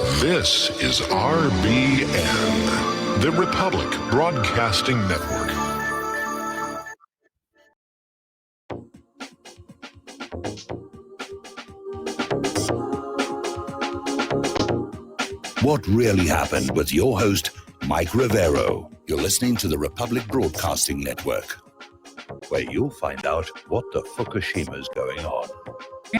This is RBN, the Republic Broadcasting Network. What really happened with your host, Mike Rivero. You're listening to the Republic Broadcasting Network, where you'll find out what the Fukushima's going on.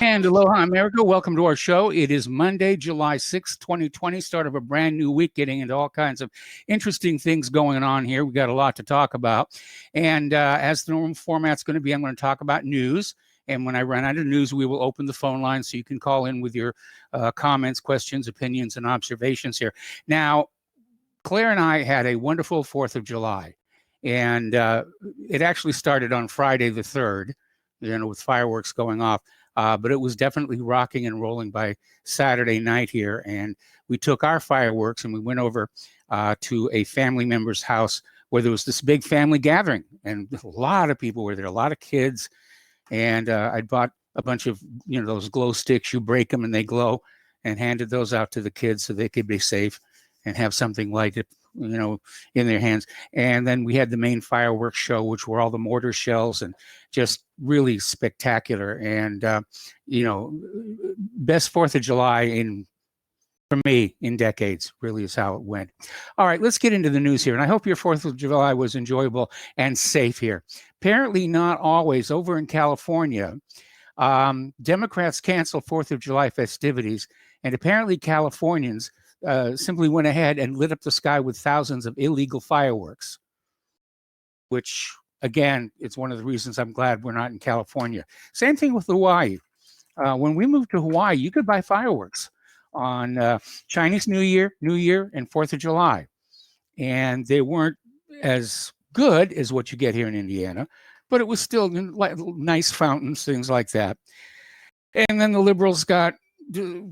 And aloha, America. Welcome to our show. It is Monday, July 6th, 2020, start of a brand new week, getting into all kinds of interesting things going on here. We got a lot to talk about. And as the normal format's going to be, I'm going to talk about news. And when I run out of news, we will open the phone line so you can call in with your comments, questions, opinions, and observations here. Now, Claire and I had a wonderful 4th of July. And it actually started on Friday the 3rd, with fireworks going off. But it was definitely rocking and rolling by Saturday night here. And we took our fireworks and we went over to a family member's house where there was this big family gathering. And a lot of people were there, a lot of kids. And I bought a bunch of, those glow sticks. You break them and they glow, and handed those out to the kids so they could be safe and have something like it, in their hands. And then we had the main fireworks show, which were all the mortar shells and just really spectacular. And, best 4th of July for me in decades, really is how it went. All right, let's get into the news here. And I hope your 4th of July was enjoyable and safe here. Apparently not always. Over in California, Democrats canceled 4th of July festivities, and apparently Californians simply went ahead and lit up the sky with thousands of illegal fireworks, which, again, it's one of the reasons I'm glad we're not in California. Same thing with Hawaii. When we moved to Hawaii, you could buy fireworks on Chinese New Year, and 4th of July. And they weren't as good as what you get here in Indiana, but it was still nice fountains, things like that. And then the liberals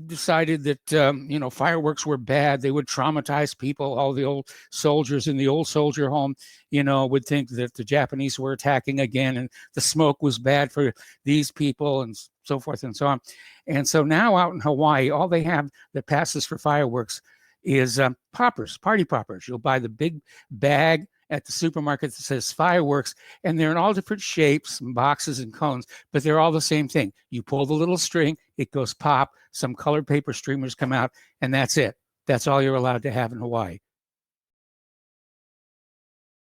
decided that, fireworks were bad. They would traumatize people. All the old soldiers in the old soldier home, would think that the Japanese were attacking again, and the smoke was bad for these people, and so forth and so on. And so now out in Hawaii, all they have that passes for fireworks is poppers, party poppers. You'll buy the big bag at the supermarket that says fireworks, and they're in all different shapes and boxes and cones, but they're all the same thing. You pull the little string, it goes pop, some colored paper streamers come out, and that's it. That's all you're allowed to have in Hawaii.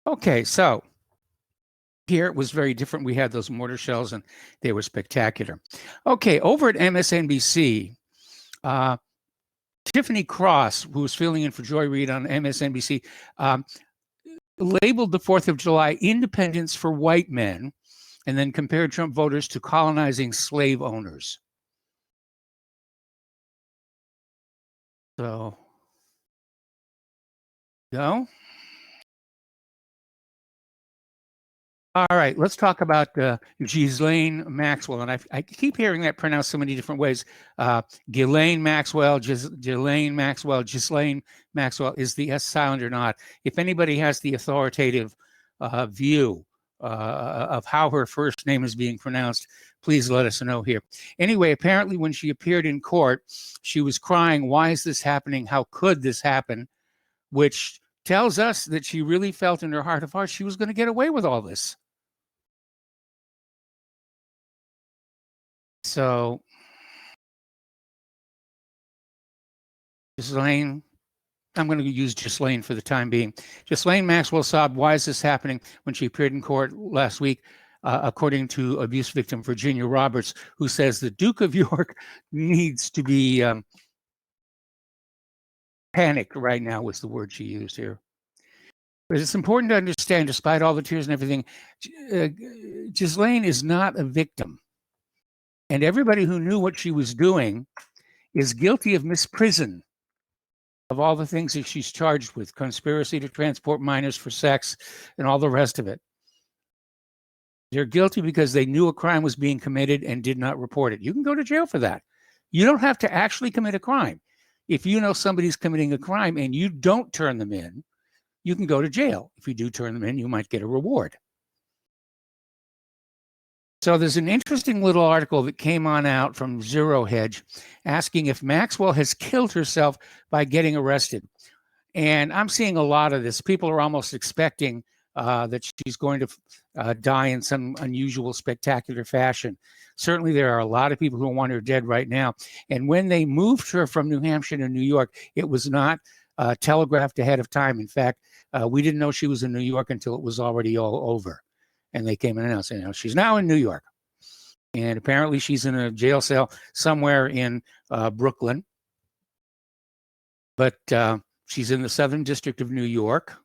Okay, so here it was very different. We had those mortar shells, and they were spectacular. Okay, over at MSNBC, Tiffany Cross, who was filling in for Joy Reid on MSNBC, labeled the 4th of July independence for white men, and then compared Trump voters to colonizing slave owners. So, go. All right, let's talk about Ghislaine Maxwell. And I keep hearing that pronounced so many different ways. Ghislaine Maxwell, Ghislaine Maxwell, Ghislaine Maxwell. Is the S silent or not? If anybody has the authoritative view of how her first name is being pronounced, please let us know here. Anyway, apparently when she appeared in court, she was crying, "Why is this happening? How could this happen?" Which tells us that she really felt in her heart of hearts she was going to get away with all this. So, Ghislaine, I'm going to use Ghislaine for the time being. Ghislaine Maxwell sobbed, "Why is this happening?" when she appeared in court last week, according to abuse victim Virginia Roberts, who says the Duke of York needs to be panicked right now, was the word she used here. But it's important to understand, despite all the tears and everything, Ghislaine is not a victim. And everybody who knew what she was doing is guilty of misprison of all the things that she's charged with: conspiracy to transport minors for sex and all the rest of it. They're guilty because they knew a crime was being committed and did not report it. You can go to jail for that. You don't have to actually commit a crime. If you know somebody's committing a crime and you don't turn them in, you can go to jail. If you do turn them in, you might get a reward. So there's an interesting little article that came on out from Zero Hedge asking if Maxwell has killed herself by getting arrested. And I'm seeing a lot of this. People are almost expecting that she's going to die in some unusual, spectacular fashion. Certainly, there are a lot of people who want her dead right now. And when they moved her from New Hampshire to New York, it was not telegraphed ahead of time. In fact, we didn't know she was in New York until it was already all over. And they came and announced, she's now in New York. And apparently she's in a jail cell somewhere in Brooklyn. But she's in the Southern District of New York.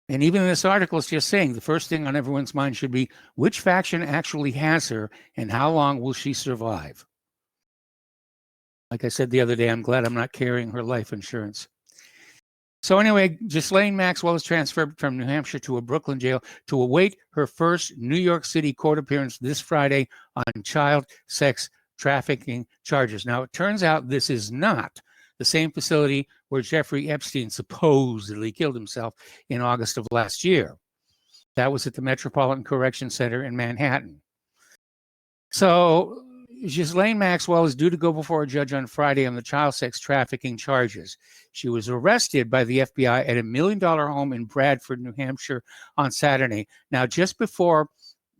And even in this article, it's just saying the first thing on everyone's mind should be, which faction actually has her and how long will she survive? Like I said the other day, I'm glad I'm not carrying her life insurance. So anyway, Ghislaine Maxwell was transferred from New Hampshire to a Brooklyn jail to await her first New York City court appearance this Friday on child sex trafficking charges. Now, it turns out this is not the same facility where Jeffrey Epstein supposedly killed himself in August of last year. That was at the Metropolitan Correction Center in Manhattan. So Ghislaine Maxwell is due to go before a judge on Friday on the child sex trafficking charges. She was arrested by the FBI at a $1 million home in Bradford, New Hampshire on Saturday. Now, just before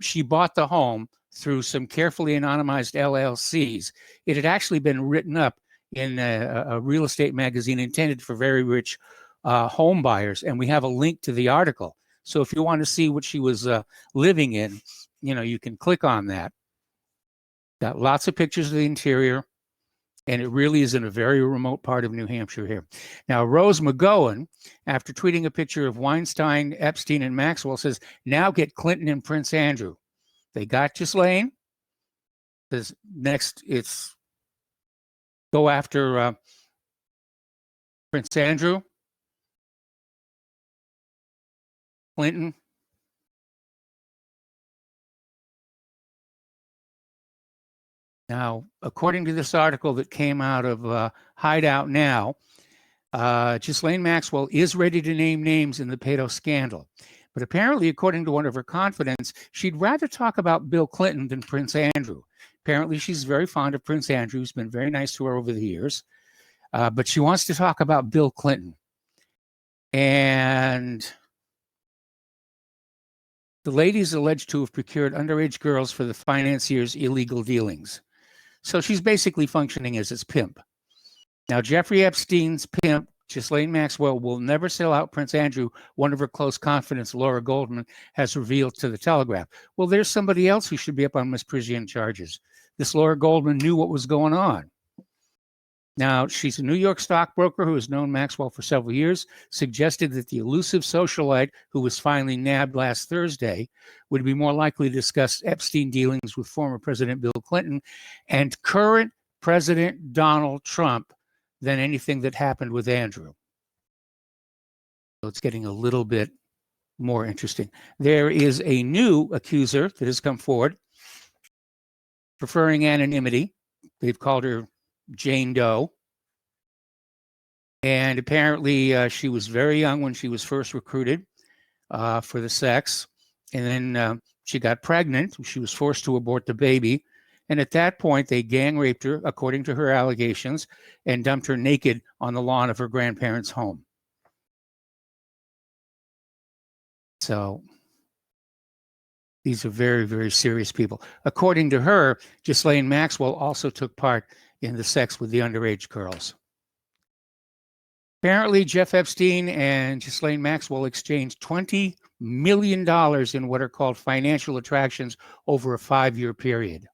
she bought the home through some carefully anonymized LLCs, it had actually been written up in a real estate magazine intended for very rich home buyers. And we have a link to the article. So if you want to see what she was living in, you can click on that. Got lots of pictures of the interior, and it really is in a very remote part of New Hampshire here. Now, Rose McGowan, after tweeting a picture of Weinstein, Epstein, and Maxwell, says, now get Clinton and Prince Andrew. They got Ghislaine. Next, it's go after Prince Andrew, Clinton, now, according to this article that came out of Hideout Now, Ghislaine Maxwell is ready to name names in the pedo scandal. But apparently, according to one of her confidants, she'd rather talk about Bill Clinton than Prince Andrew. Apparently, she's very fond of Prince Andrew, who's been very nice to her over the years. But she wants to talk about Bill Clinton. And the lady is alleged to have procured underage girls for the financier's illegal dealings. So she's basically functioning as his pimp. Now, Jeffrey Epstein's pimp, Ghislaine Maxwell, will never sell out Prince Andrew, one of her close confidants, Laura Goldman, has revealed to the Telegraph. Well, there's somebody else who should be up on misprision charges. This Laura Goldman knew what was going on. Now, she's a New York stockbroker who has known Maxwell for several years, suggested that the elusive socialite who was finally nabbed last Thursday would be more likely to discuss Epstein dealings with former President Bill Clinton and current President Donald Trump than anything that happened with Andrew. So it's getting a little bit more interesting. There is a new accuser that has come forward, preferring anonymity. They've called her Jane Doe. And apparently she was very young when she was first recruited for the sex. And then she got pregnant. She was forced to abort the baby. And at that point, they gang raped her, according to her allegations, and dumped her naked on the lawn of her grandparents' home. So these are very, very serious people. According to her, Ghislaine Maxwell also took part in the sex with the underage girls. Apparently, Jeff Epstein and Ghislaine Maxwell exchanged $20 million in what are called financial attractions over a 5-year period.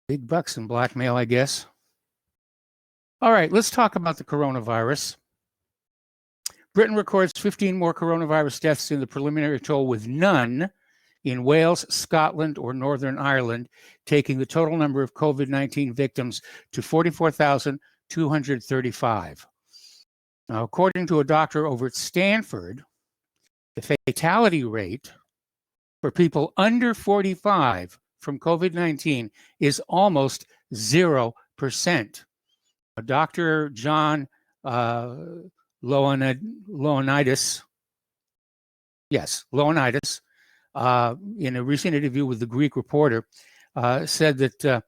Big bucks in blackmail, I guess. All right, let's talk about the coronavirus. Britain records 15 more coronavirus deaths in the preliminary toll, with none in Wales, Scotland, or Northern Ireland, taking the total number of COVID-19 victims to 44,235. Now, according to a doctor over at Stanford, the fatality rate for people under 45 from COVID-19 is almost 0%. Dr. John Ioannidis, in a recent interview with the Greek Reporter, said that,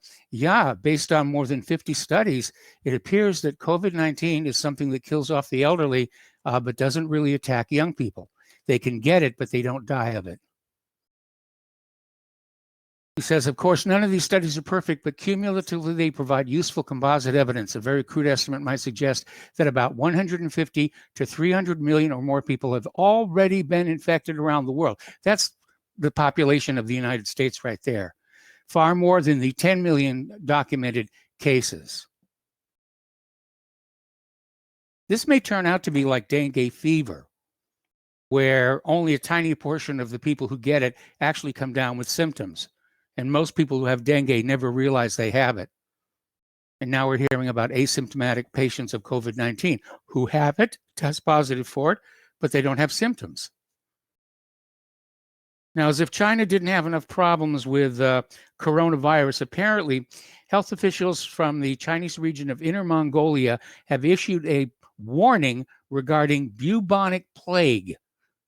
based on more than 50 studies, it appears that COVID-19 is something that kills off the elderly, but doesn't really attack young people. They can get it, but they don't die of it. He says, of course, none of these studies are perfect, but cumulatively they provide useful composite evidence. A very crude estimate might suggest that about 150 to 300 million or more people have already been infected around the world. That's the population of the United States right there. Far more than the 10 million documented cases. This may turn out to be like dengue fever, where only a tiny portion of the people who get it actually come down with symptoms. And most people who have dengue never realize they have it. And now we're hearing about asymptomatic patients of COVID-19 who have it, test positive for it, but they don't have symptoms. Now, as if China didn't have enough problems with coronavirus, apparently health officials from the Chinese region of Inner Mongolia have issued a warning regarding bubonic plague.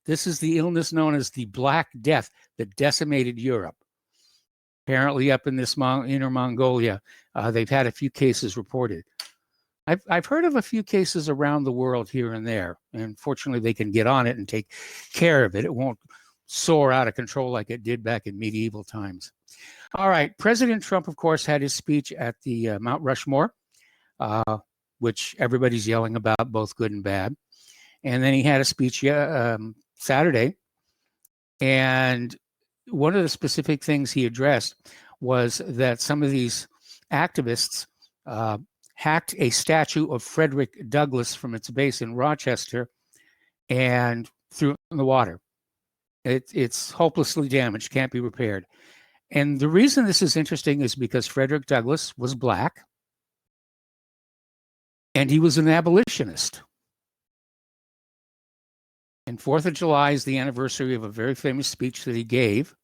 This is the illness known as the Black Death that decimated Europe. Apparently up in this Inner Mongolia, they've had a few cases reported. I've heard of a few cases around the world here and there, and fortunately they can get on it and take care of it. It won't soar out of control like it did back in medieval times. All right, President Trump, of course, had his speech at the Mount Rushmore, which everybody's yelling about, both good and bad. And then he had a speech Saturday, and one of the specific things he addressed was that some of these activists hacked a statue of Frederick Douglass from its base in Rochester and threw it in the water. It's hopelessly damaged, can't be repaired. And the reason this is interesting is because Frederick Douglass was Black and he was an abolitionist. And 4th of July is the anniversary of a very famous speech that he gave.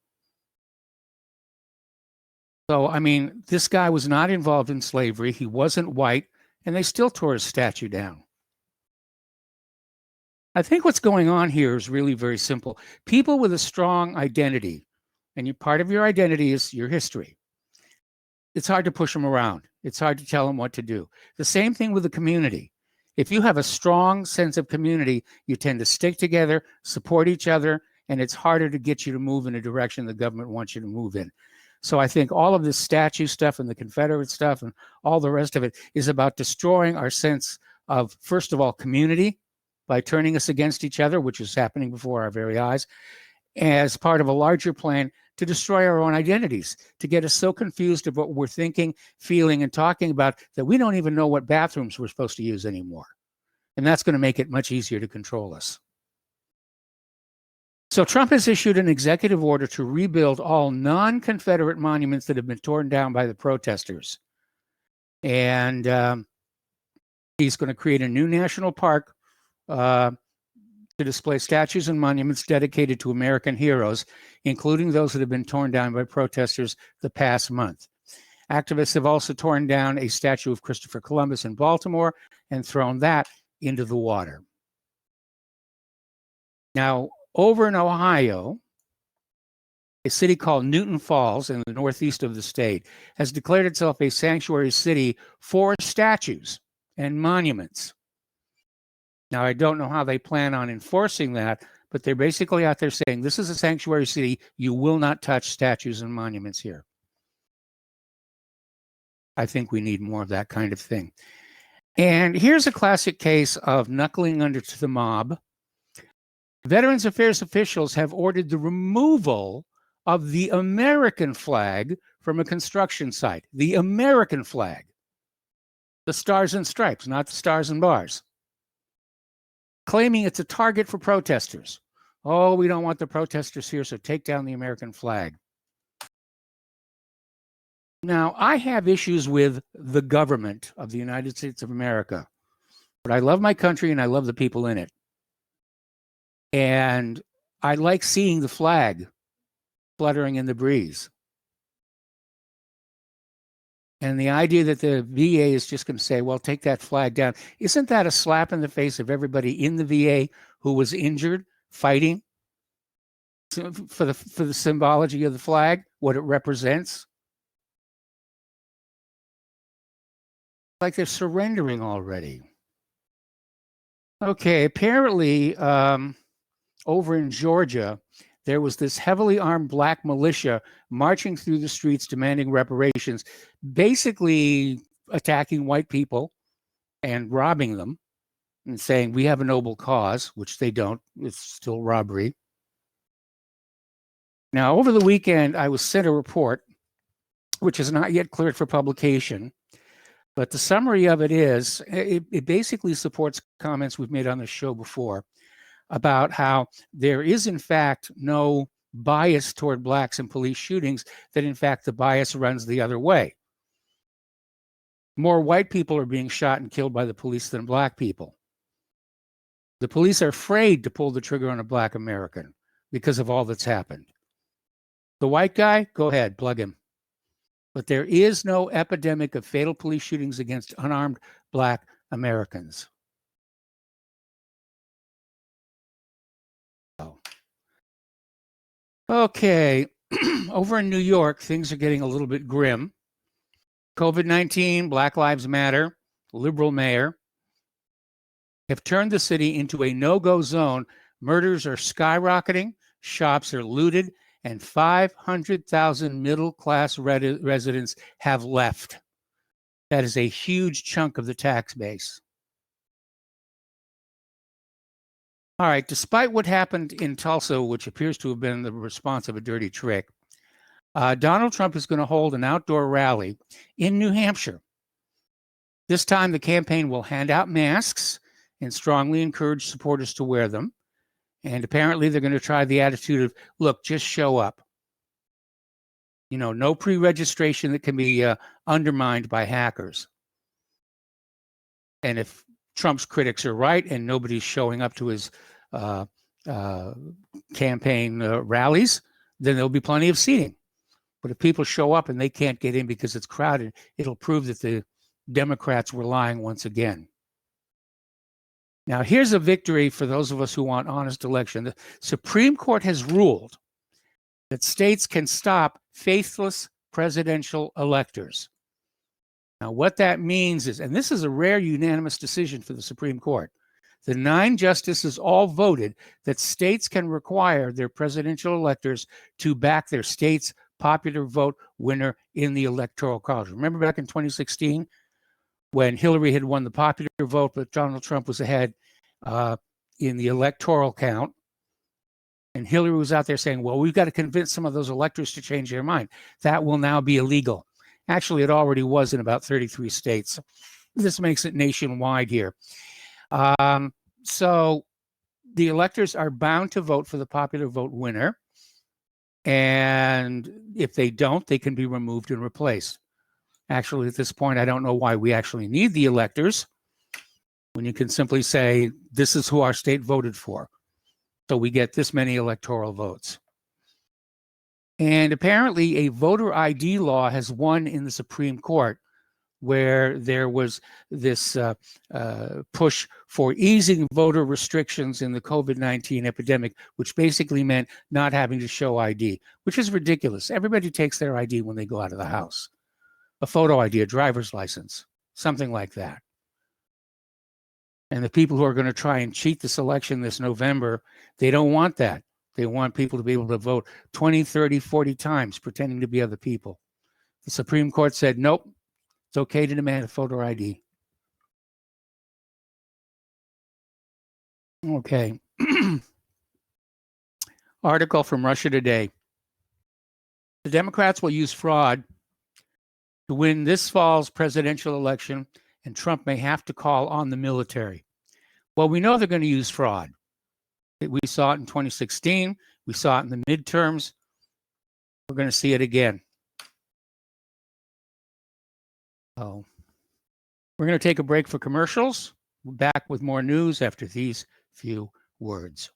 So, I mean, this guy was not involved in slavery. He wasn't white, and they still tore his statue down. I think what's going on here is really very simple. People with a strong identity, and part of your identity is your history. It's hard to push them around. It's hard to tell them what to do. The same thing with the community. If you have a strong sense of community, you tend to stick together, support each other, and it's harder to get you to move in a direction the government wants you to move in. So I think all of this statue stuff and the Confederate stuff and all the rest of it is about destroying our sense of, first of all, community by turning us against each other, which is happening before our very eyes, as part of a larger plan to destroy our own identities, to get us so confused of what we're thinking, feeling, and talking about that we don't even know what bathrooms we're supposed to use anymore. And that's going to make it much easier to control us. So Trump has issued an executive order to rebuild all non-Confederate monuments that have been torn down by the protesters. And he's going to create a new national park to display statues and monuments dedicated to American heroes, including those that have been torn down by protesters the past month. Activists have also torn down a statue of Christopher Columbus in Baltimore and thrown that into the water. Now, over in Ohio, a city called Newton Falls in the northeast of the state has declared itself a sanctuary city for statues and monuments. Now, I don't know how they plan on enforcing that, but they're basically out there saying, this is a sanctuary city. You will not touch statues and monuments here. I think we need more of that kind of thing. And here's a classic case of knuckling under to the mob. Veterans Affairs officials have ordered the removal of the American flag from a construction site. The American flag. The stars and stripes, not the stars and bars. Claiming it's a target for protesters. Oh, we don't want the protesters here, so take down the American flag. Now, I have issues with the government of the United States of America, but I love my country and I love the people in it. And I like seeing the flag fluttering in the breeze. And the idea that the VA is just going to say, well, take that flag down. Isn't that a slap in the face of everybody in the VA who was injured fighting? for the symbology of the flag, what it represents. Like they're surrendering already. Okay, apparently over in Georgia, there was this heavily armed black militia marching through the streets demanding reparations, basically attacking white people and robbing them and saying, we have a noble cause, which they don't. It's still robbery. Now, over the weekend, I was sent a report, which is not yet cleared for publication, but the summary of it is, it basically supports comments we've made on the show before about how there is, in fact, no bias toward blacks in police shootings, that in fact the bias runs the other way. More white people are being shot and killed by the police than black people. The police are afraid to pull the trigger on a black American because of all that's happened. The white guy, go ahead, plug him. But there is no epidemic of fatal police shootings against unarmed black Americans. Okay, over in New York, things are getting a little bit grim. COVID-19, Black Lives Matter, liberal mayor have turned the city into a no-go zone. Murders are skyrocketing, shops are looted, and 500,000 middle-class residents have left. That is a huge chunk of the tax base. All right, despite what happened in Tulsa, which appears to have been the response of a dirty trick, Donald Trump is going to hold an outdoor rally in New Hampshire. This time, the campaign will hand out masks and strongly encourage supporters to wear them. And apparently, they're going to try the attitude of, look, just show up. You know, no pre-registration that can be undermined by hackers. And if Trump's critics are right and nobody's showing up to his campaign rallies, then there'll be plenty of seating. But if people show up and they can't get in because it's crowded, it'll prove that the Democrats were lying once again. Now, here's a victory for those of us who want honest election. The Supreme Court has ruled that states can stop faithless presidential electors. Now, what that means is, and this is a rare unanimous decision for the Supreme Court, the 9 justices all voted that states can require their presidential electors to back their state's popular vote winner in the Electoral College. Remember back in 2016 when Hillary had won the popular vote, but Donald Trump was ahead in the electoral count. And Hillary was out there saying, well, we've got to convince some of those electors to change their mind. That will now be illegal. Actually, it already was in about 33 states. This makes it nationwide here. So the electors are bound to vote for the popular vote winner. And if they don't, they can be removed and replaced. Actually, at this point, I don't know why we actually need the electors when you can simply say, this is who our state voted for. So we get this many electoral votes. And apparently a voter ID law has won in the Supreme Court, where there was this push for easing voter restrictions in the COVID-19 epidemic, which basically meant not having to show ID, which is ridiculous. Everybody takes their ID when they go out of the house. A photo ID, a driver's license, something like that. And the people who are going to try and cheat this election this November, they don't want that. They want people to be able to vote 20, 30, 40 times pretending to be other people. The Supreme Court said, nope, it's okay to demand a photo ID. Okay. Article from Russia Today. The Democrats will use fraud to win this fall's presidential election, and Trump may have to call on the military. Well, we know they're going to use fraud. We saw it in 2016. We saw it in the midterms. We're going to see it again. Oh, we're going to take a break for commercials. We're back with more news after these few words.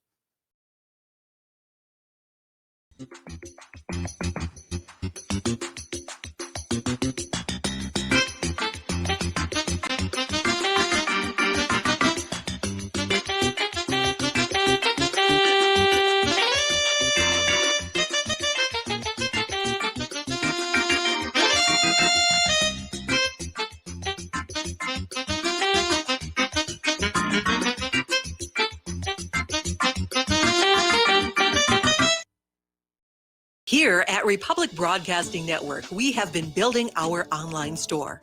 Here at Republic Broadcasting Network, we have been building our online store.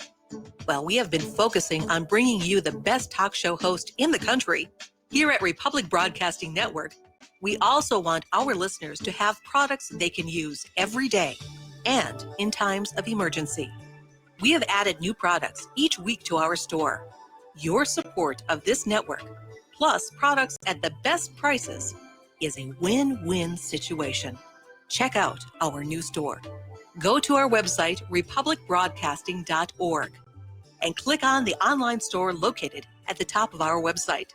Well, we have been focusing on bringing you the best talk show host in the country. Here at Republic Broadcasting Network, we also want our listeners to have products they can use every day and in times of emergency. We have added new products each week to our store. Your support of this network, plus products at the best prices, is a win-win situation. Check out our new store. Go to our website, republicbroadcasting.org, and click on the online store located at the top of our website.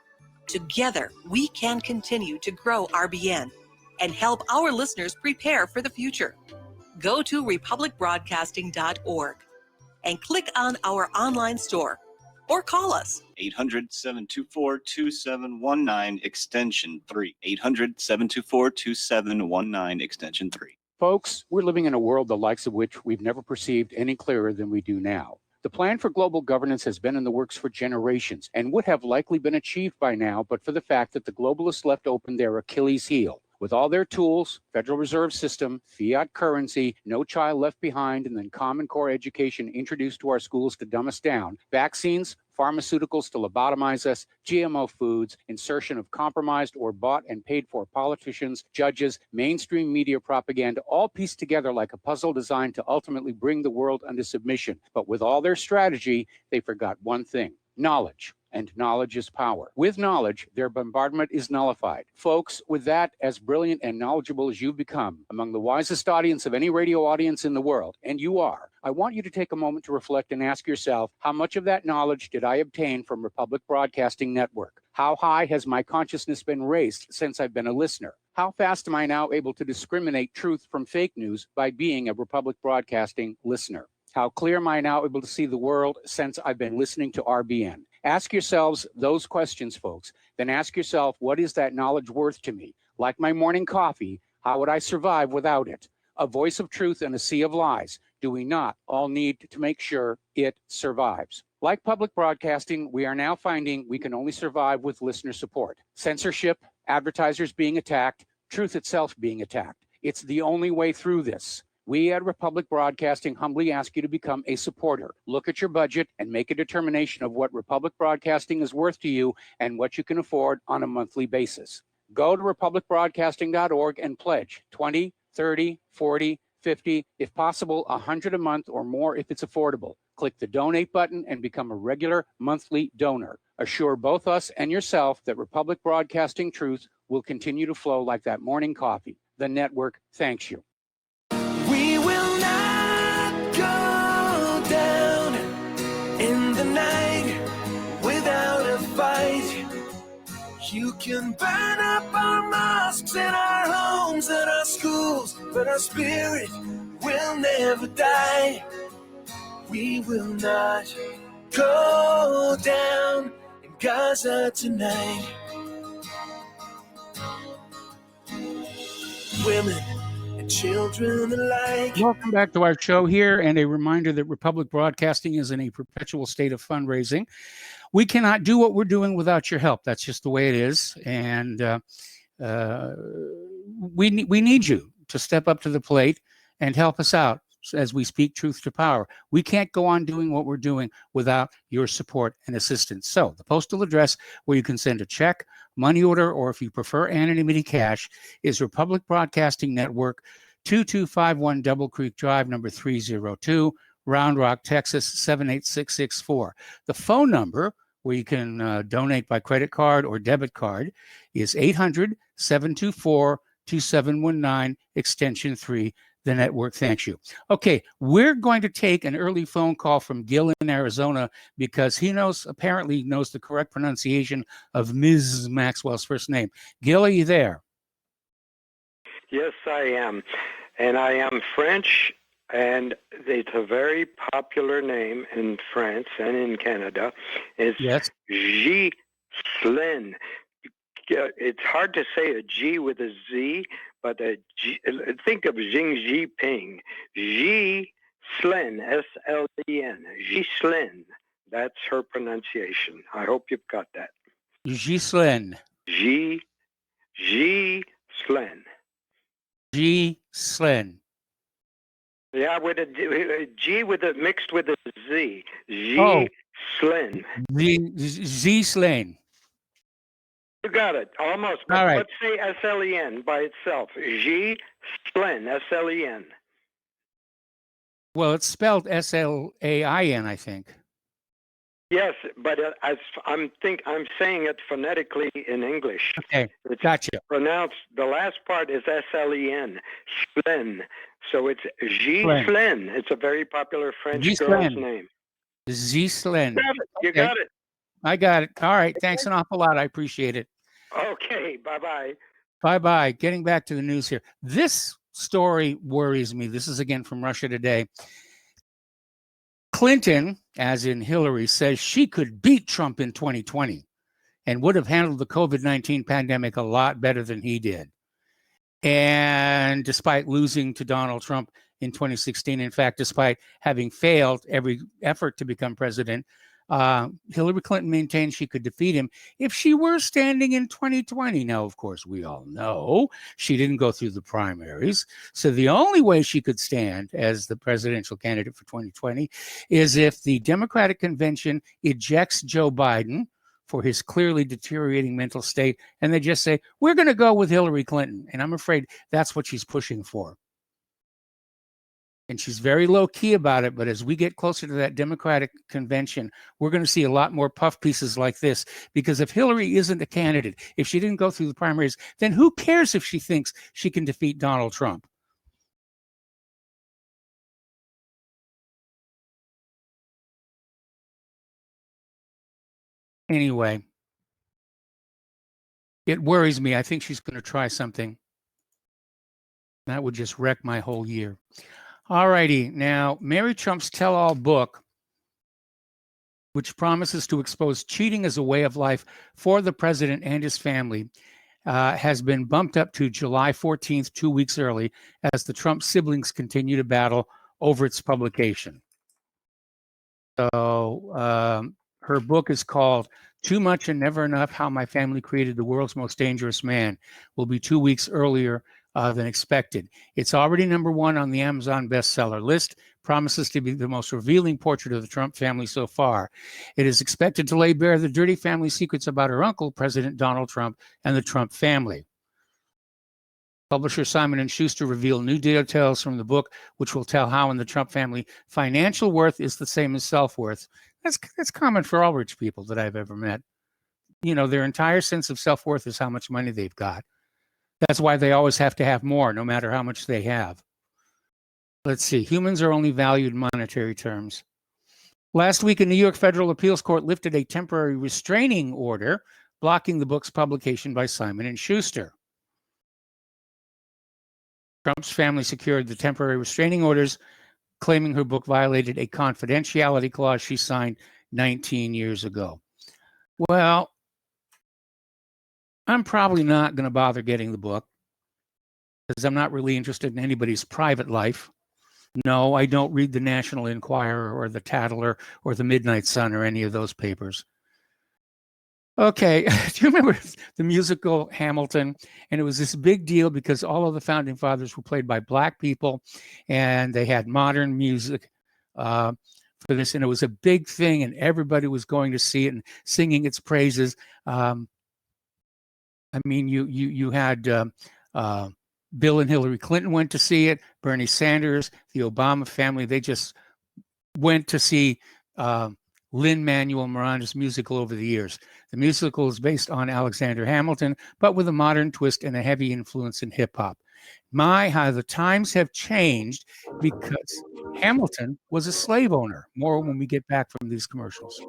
Together, we can continue to grow RBN and help our listeners prepare for the future. Go to republicbroadcasting.org and click on our online store or call us. 800-724-2719, extension 3. 800-724-2719, extension 3. Folks, we're living in a world the likes of which we've never perceived any clearer than we do now. The plan for global governance has been in the works for generations and would have likely been achieved by now, but for the fact that the globalists left open their Achilles heel. With all their tools, Federal Reserve System, fiat currency, no child left behind, and then Common Core education introduced to our schools to dumb us down, vaccines, pharmaceuticals to lobotomize us, GMO foods, insertion of compromised or bought and paid for politicians, judges, mainstream media propaganda, all pieced together like a puzzle designed to ultimately bring the world under submission. But with all their strategy, they forgot one thing: knowledge. And knowledge is power. With knowledge, their bombardment is nullified. Folks, with that, as brilliant and knowledgeable as you've become, among the wisest audience of any radio audience in the world, and you are, I want you to take a moment to reflect and ask yourself, how much of that knowledge did I obtain from Republic Broadcasting Network? How high has my consciousness been raised since I've been a listener? How fast am I now able to discriminate truth from fake news by being a Republic Broadcasting listener? How clear am I now able to see the world since I've been listening to RBN? Ask yourselves those questions, folks. Then ask yourself, what is that knowledge worth to me? Like my morning coffee, how would I survive without it? A voice of truth in a sea of lies. Do we not all need to make sure it survives? Like public broadcasting, we are now finding we can only survive with listener support. Censorship, advertisers being attacked, truth itself being attacked. It's the only way through this. We at Republic Broadcasting humbly ask you to become a supporter. Look at your budget and make a determination of what Republic Broadcasting is worth to you and what you can afford on a monthly basis. Go to republicbroadcasting.org and pledge 20, 30, 40, 50, if possible, 100 a month or more if it's affordable. Click the donate button and become a regular monthly donor. Assure both us and yourself that Republic Broadcasting truth will continue to flow like that morning coffee. The network thanks you. We will not go down in the night without a fight. You can burn up our mosques and our homes and our schools, but our spirit will never die. We will not go down in Gaza tonight. Women and children alike. Welcome back to our show here, and a reminder that Republic Broadcasting is in a perpetual state of fundraising. We cannot do what we're doing without your help. That's just the way it is, and we need you to step up to the plate and help us out as we speak truth to power. We can't go on doing what we're doing without your support and assistance. So the postal address where you can send a check, money order, or if you prefer anonymity cash is Republic Broadcasting Network, 2251 Double Creek Drive, number 302, Round Rock, Texas, 78664. The phone number where you can donate by credit card or debit card is 800-724-2719, extension 3. The network thanks you. Okay, we're going to take an early phone call from Gil in Arizona because he apparently knows the correct pronunciation of Ms. Maxwell's first name. Gil, are you there? Yes, I am. And I am French, and it's a very popular name in France and in Canada. It's Ghislaine. It's hard to say a G with a Z, but a G, think of Xi Jinping. Ghislaine, S-L-E-N. Ghislaine. That's her pronunciation. I hope you've got that. Ghislaine. Ghislaine. Ghislaine. Yeah, with a G with a mixed with a Z. G Oh. Slin. Z Slane. You got it. Almost. But All right. let's say S-L-E-N by itself. G Slin. S-L-E-N. Well, it's spelled Slain, I think. Yes, but I'm saying it phonetically in English. Okay, It's gotcha. pronounced. The last part is S-L-E-N. Slin. So it's G Slin. Slin. It's a very popular French G girl's Slin. name. Z Slane. You got it. You Okay. got it. I got it. All right. Thanks an awful lot. I appreciate it. Okay. Bye-bye. Bye-bye. Getting back to the news here. This story worries me. This is again from Russia Today. Clinton, as in Hillary, says she could beat Trump in 2020 and would have handled the COVID-19 pandemic a lot better than he did. And despite losing to Donald Trump in 2016, in fact, despite having failed every effort to become president, Hillary Clinton maintained she could defeat him if she were standing in 2020. Now, of course, we all know she didn't go through the primaries. So the only way she could stand as the presidential candidate for 2020 is if the Democratic convention ejects Joe Biden for his clearly deteriorating mental state, and they just say, we're going to go with Hillary Clinton. And I'm afraid that's what she's pushing for. And she's very low key about it. But as we get closer to that Democratic convention, we're going to see a lot more puff pieces like this. Because if Hillary isn't a candidate, if she didn't go through the primaries, then who cares if she thinks she can defeat Donald Trump? Anyway, it worries me. I think she's going to try something that would just wreck my whole year. All righty. Now, Mary Trump's tell-all book, which promises to expose cheating as a way of life for the president and his family, has been bumped up to July 14th, 2 weeks early, as the Trump siblings continue to battle over its publication. So her book is called Too Much and Never Enough, How My Family Created the World's Most Dangerous Man. Will be 2 weeks earlier than expected. It's already #1 on the Amazon bestseller list, promises to be the most revealing portrait of the Trump family so far. It is expected to lay bare the dirty family secrets about her uncle, President Donald Trump, and the Trump family. Publisher Simon & Schuster revealed new details from the book, which will tell how in the Trump family financial worth is the same as self-worth. That's common for all rich people that I've ever met. You know, their entire sense of self-worth is how much money they've got. That's why they always have to have more, no matter how much they have. Let's see. Humans are only valued in monetary terms. Last week, a New York federal appeals court lifted a temporary restraining order blocking the book's publication by Simon & Schuster. Trump's family secured the temporary restraining orders, claiming her book violated a confidentiality clause she signed 19 years ago. Well, I'm probably not going to bother getting the book because I'm not really interested in anybody's private life. No, I don't read the National Enquirer or the Tatler or the Midnight Sun or any of those papers. Okay, do you remember the musical Hamilton? And it was this big deal because all of the founding fathers were played by Black people, and they had modern music for this, and it was a big thing, and everybody was going to see it and singing its praises. I mean, you had Bill and Hillary Clinton went to see it. Bernie Sanders, the Obama family, they just went to see Lin-Manuel Miranda's musical over the years. The musical is based on Alexander Hamilton, but with a modern twist and a heavy influence in hip hop. My, how the times have changed because Hamilton was a slave owner. More when we get back from these commercials.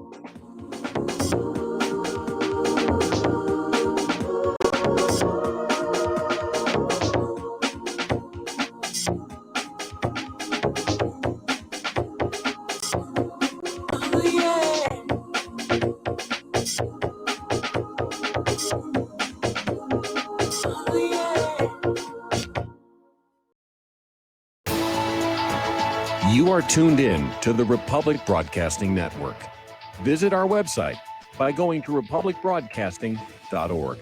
You are tuned in to the Republic Broadcasting Network. Visit our website by going to republicbroadcasting.org.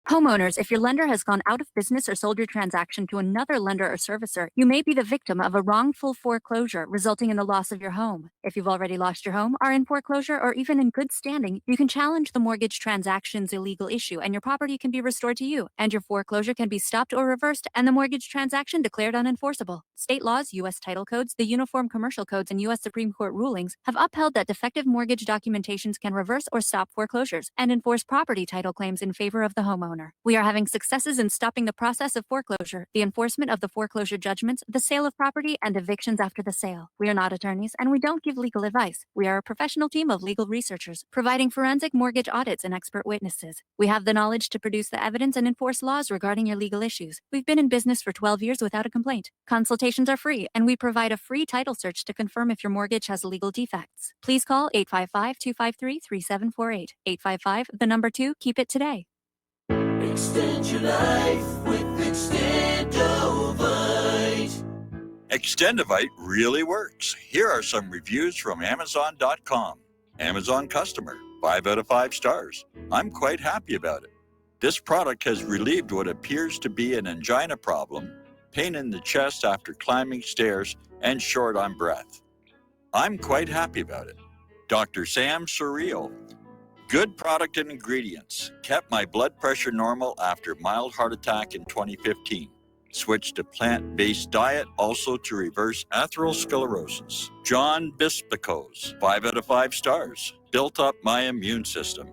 Homeowners, if your lender has gone out of business or sold your transaction to another lender or servicer, you may be the victim of a wrongful foreclosure, resulting in the loss of your home. If you've already lost your home, are in foreclosure, or even in good standing, you can challenge the mortgage transaction's illegal issue, and your property can be restored to you, and your foreclosure can be stopped or reversed, and the mortgage transaction declared unenforceable. State laws, U.S. title codes, the Uniform Commercial Codes, and U.S. Supreme Court rulings have upheld that defective mortgage documentations can reverse or stop foreclosures and enforce property title claims in favor of the homeowner. We are having successes in stopping the process of foreclosure, the enforcement of the foreclosure judgments, the sale of property, and evictions after the sale. We are not attorneys, and we don't give legal advice. We are a professional team of legal researchers, providing forensic mortgage audits and expert witnesses. We have the knowledge to produce the evidence and enforce laws regarding your legal issues. We've been in business for 12 years without a complaint. Consultations are free, and we provide a free title search to confirm if your mortgage has legal defects. Please call 855-253-3748. 855, the number 2, keep it today. Extend your life with Extendovite. Extendovite really works. Here are some reviews from Amazon.com. Amazon customer, 5 out of 5 stars. I'm quite happy about it. This product has relieved what appears to be an angina problem, pain in the chest after climbing stairs, and short on breath. I'm quite happy about it. Dr. Sam Surreal. Good product and ingredients. Kept my blood pressure normal after mild heart attack in 2015. Switched to plant-based diet also to reverse atherosclerosis. John Bispicos, 5 out of 5 stars. Built up my immune system.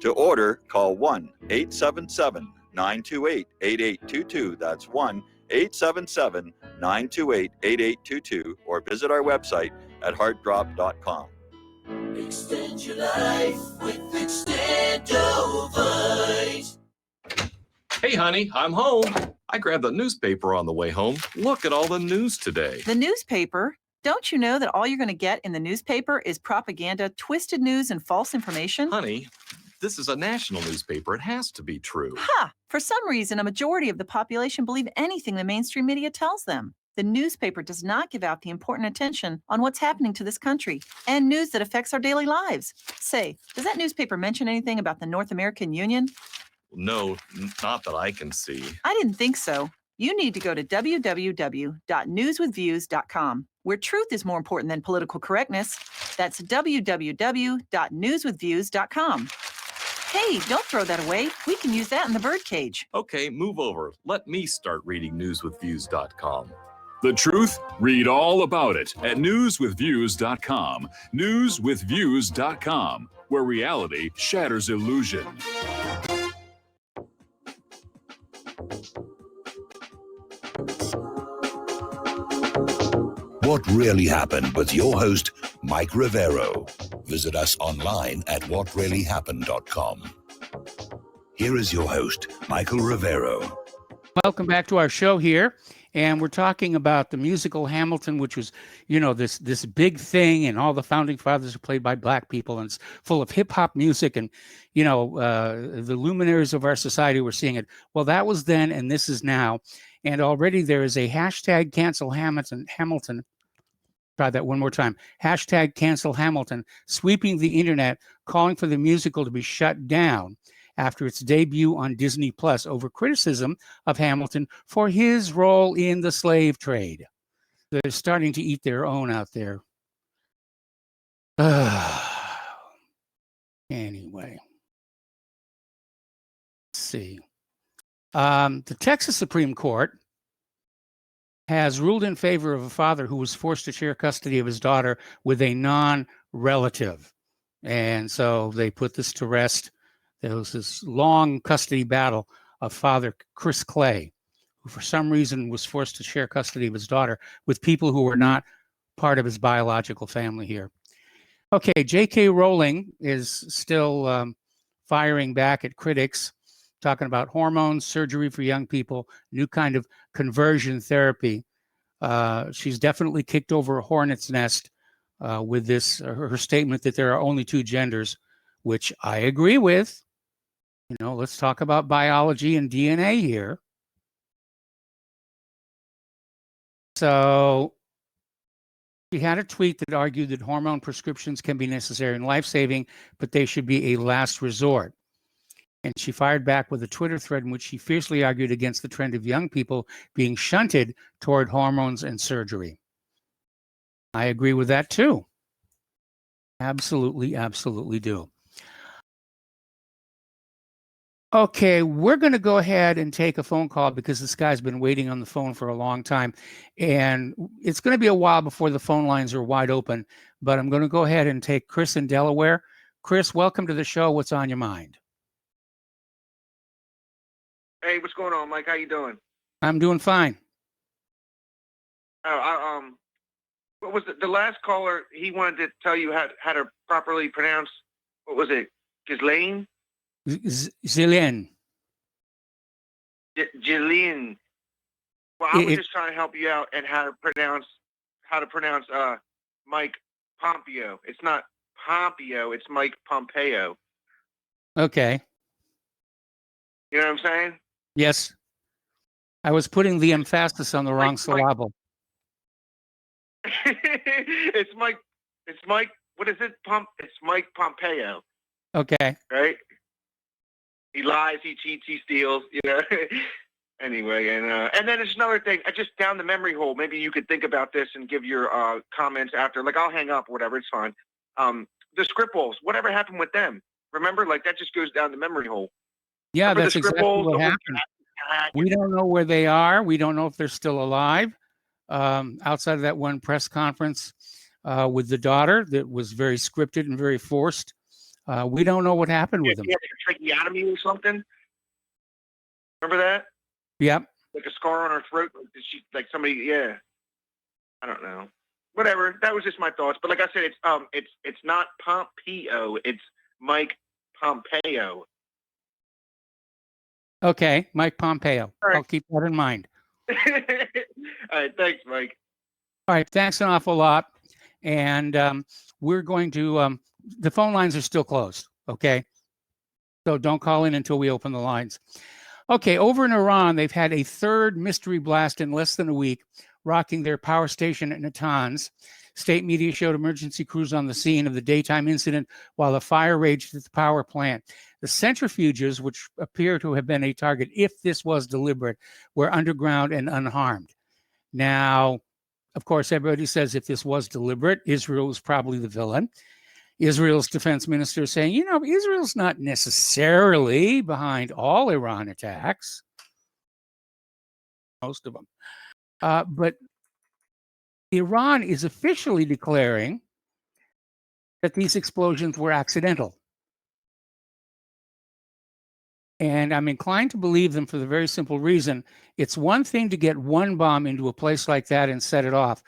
To order, call 1-877-928-8822. That's 1-877-928-8822 or visit our website at heartdrop.com. Extend your life with Extendovite. Hey, honey, I'm home. I grabbed the newspaper on the way home. Look at all the news today. The newspaper? Don't you know that all you're going to get in the newspaper is propaganda, twisted news, and false information? Honey, this is a national newspaper. It has to be true. Ha! For some reason, a majority of the population believe anything the mainstream media tells them. The newspaper does not give out the important attention on what's happening to this country and news that affects our daily lives. Say, does that newspaper mention anything about the North American Union? No, not that I can see. I didn't think so. You need to go to www.newswithviews.com, where truth is more important than political correctness. That's www.newswithviews.com. Hey, don't throw that away. We can use that in the birdcage. Okay, move over. Let me start reading newswithviews.com. The truth? Read all about it at newswithviews.com. Newswithviews.com, where reality shatters illusion. What Really Happened with your host, Mike Rivero. Visit us online at whatreallyhappened.com. Here is your host, Michael Rivero. Welcome back to our show here. And we're talking about the musical Hamilton, which was, this big thing, and all the founding fathers are played by Black people, and it's full of hip hop music, and, the luminaries of our society were seeing it. Well, that was then, and this is now. And already there is a hashtag cancel Hamilton. Try that one more time. Hashtag cancel Hamilton, sweeping the internet, calling for the musical to be shut down after its debut on Disney Plus over criticism of Hamilton for his role in the slave trade. They're starting to eat their own out there. Anyway, let's see. The Texas Supreme Court has ruled in favor of a father who was forced to share custody of his daughter with a non-relative. And so they put this to rest. There was this long custody battle of Father Chris Clay, who for some reason was forced to share custody of his daughter with people who were not part of his biological family here. Okay, J.K. Rowling is still firing back at critics, talking about hormones, surgery for young people, new kind of conversion therapy. She's definitely kicked over a hornet's nest with this, her statement that there are only two genders, which I agree with. Let's talk about biology and DNA here. So she had a tweet that argued that hormone prescriptions can be necessary and life-saving, but they should be a last resort. And she fired back with a Twitter thread in which she fiercely argued against the trend of young people being shunted toward hormones and surgery. I agree with that too. Absolutely, absolutely do. Okay, we're going to go ahead and take a phone call because this guy's been waiting on the phone for a long time. And it's going to be a while before the phone lines are wide open. But I'm going to go ahead and take Chris in Delaware. Chris, welcome to the show. What's on your mind? Hey, what's going on, Mike? How you doing? I'm doing fine. What was the last caller? He wanted to tell you how to properly pronounce. What was it? Ghislaine? Zillian. Jillian. Well, I was just trying to help you out and how to pronounce Mike Pompeo. It's not Pompeo. It's Mike Pompeo. Okay. You know what I'm saying? Yes. I was putting the emphasis on the wrong syllable. It's Mike. What is it? It's Mike Pompeo. Okay. Right? He lies, he cheats, he steals, you know. Anyway, and then there's another thing. I just down the memory hole. Maybe you could think about this and give your comments after. Like, I'll hang up or whatever. It's fine. The Scripples, whatever happened with them? Remember, like, that just goes down the memory hole. Yeah, Remember that's exactly what happened. We don't know where they are. We don't know if they're still alive. Outside of that one press conference with the daughter that was very scripted and very forced. We don't know what happened with them. She had a tracheotomy or something. Remember that? Yep. Like a scar on her throat. She, like somebody, yeah. I don't know. Whatever. That was just my thoughts. But like I said, it's not Pompeo. It's Mike Pompeo. Okay, Mike Pompeo. All right. I'll keep that in mind. All right. Thanks, Mike. All right. Thanks an awful lot. And we're going to, the phone lines are still closed. Okay. So don't call in until we open the lines. Okay. Over in Iran, they've had a third mystery blast in less than a week, rocking their power station at Natanz. State media showed emergency crews on the scene of the daytime incident while the fire raged at the power plant. The centrifuges, which appear to have been a target if this was deliberate, were underground and unharmed. Now, of course, everybody says if this was deliberate, Israel was probably the villain. Israel's defense minister is saying, Israel's not necessarily behind all Iran attacks. Most of them. But Iran is officially declaring that these explosions were accidental. And I'm inclined to believe them for the very simple reason. It's one thing to get one bomb into a place like that and set it off.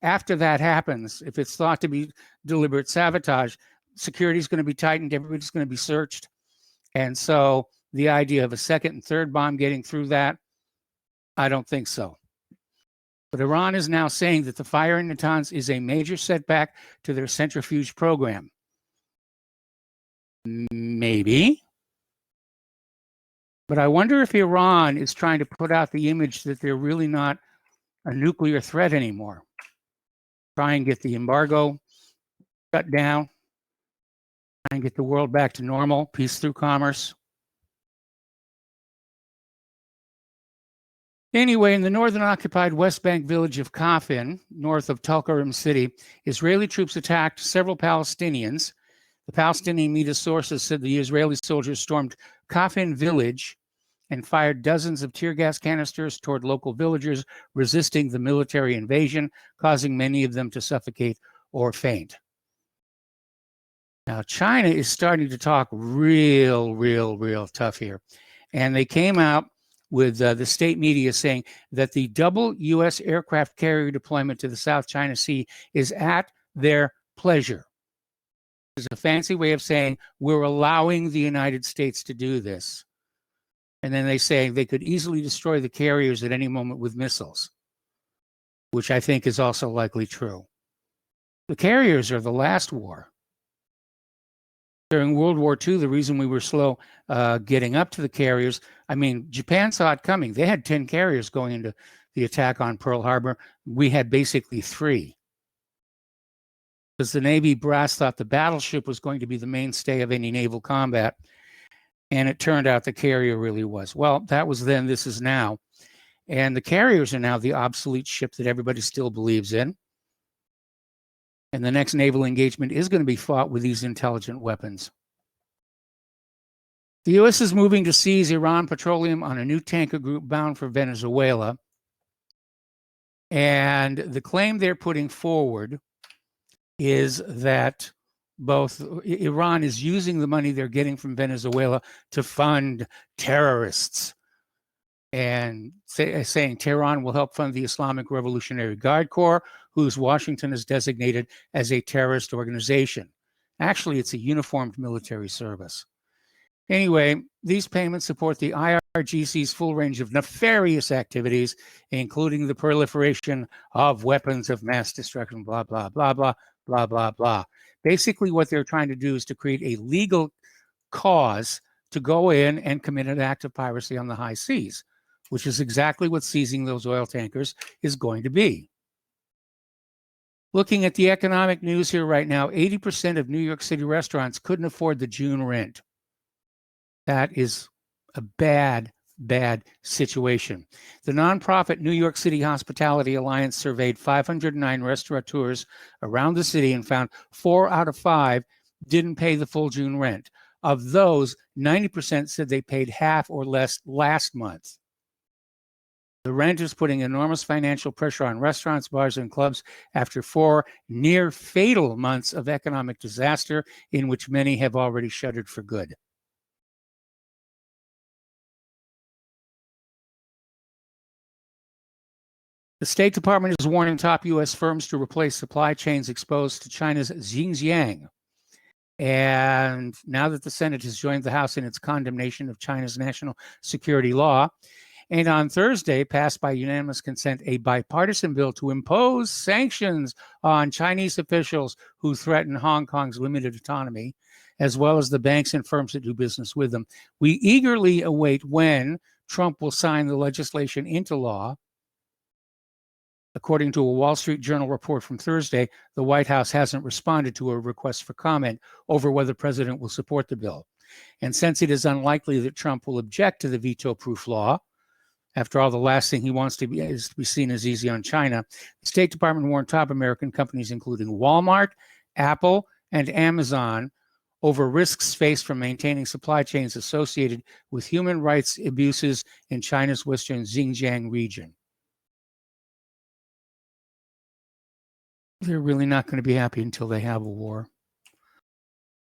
After that happens, if it's thought to be deliberate sabotage, security is going to be tightened, everybody's going to be searched. And so the idea of a second and third bomb getting through that, I don't think so. But Iran is now saying that the fire in Natanz is a major setback to their centrifuge program. Maybe. But I wonder if Iran is trying to put out the image that they're really not a nuclear threat anymore. Try and get the embargo shut down. Try and get the world back to normal, peace through commerce. Anyway, in the northern occupied West Bank village of Kafin, north of Tulkarem City, Israeli troops attacked several Palestinians. The Palestinian media sources said the Israeli soldiers stormed Kafin village and fired dozens of tear gas canisters toward local villagers resisting the military invasion, causing many of them to suffocate or faint. Now, China is starting to talk real tough here. And they came out with the state media saying that the double U.S. aircraft carrier deployment to the South China Sea is at their pleasure. It's a fancy way of saying we're allowing the United States to do this. And then they say they could easily destroy the carriers at any moment with missiles, which I think is also likely true. The carriers are the last war. During World War II, the reason we were slow getting up to the carriers, I mean, Japan saw it coming. They had 10 carriers going into the attack on Pearl Harbor. We had basically 3. Because the Navy brass thought the battleship was going to be the mainstay of any naval combat. And it turned out the carrier really was. Well, that was then, this is now. And the carriers are now the obsolete ship that everybody still believes in. And the next naval engagement is going to be fought with these intelligent weapons. The U.S. is moving to seize Iran petroleum on a new tanker group bound for Venezuela. And the claim they're putting forward is that both Iran is using the money they're getting from Venezuela to fund terrorists, and saying Tehran will help fund the Islamic Revolutionary Guard Corps, whose Washington has designated as a terrorist organization. Actually, it's a uniformed military service. Anyway, these payments support the IRGC's full range of nefarious activities, including the proliferation of weapons of mass destruction, blah, blah, blah, blah, blah, blah, blah. Basically, what they're trying to do is to create a legal cause to go in and commit an act of piracy on the high seas, which is exactly what seizing those oil tankers is going to be. Looking at the economic news here right now, 80% of New York City restaurants couldn't afford the June rent. That is a bad, bad situation. The nonprofit New York City Hospitality Alliance surveyed 509 restaurateurs around the city and found 4 out of 5 didn't pay the full June rent. Of those, 90% said they paid half or less last month. The rent is putting enormous financial pressure on restaurants, bars, and clubs after 4 near-fatal months of economic disaster in which many have already shuttered for good. The State Department is warning top U.S. firms to replace supply chains exposed to China's Xinjiang. And now that the Senate has joined the House in its condemnation of China's national security law, and on Thursday passed by unanimous consent a bipartisan bill to impose sanctions on Chinese officials who threaten Hong Kong's limited autonomy, as well as the banks and firms that do business with them. We eagerly await when Trump will sign the legislation into law. According to a Wall Street Journal report from Thursday, the White House hasn't responded to a request for comment over whether the president will support the bill. And since it is unlikely that Trump will object to the veto-proof law, after all, the last thing he wants to be is to be seen as easy on China, the State Department warned top American companies, including Walmart, Apple, and Amazon, over risks faced from maintaining supply chains associated with human rights abuses in China's western Xinjiang region. They're really not going to be happy until they have a war.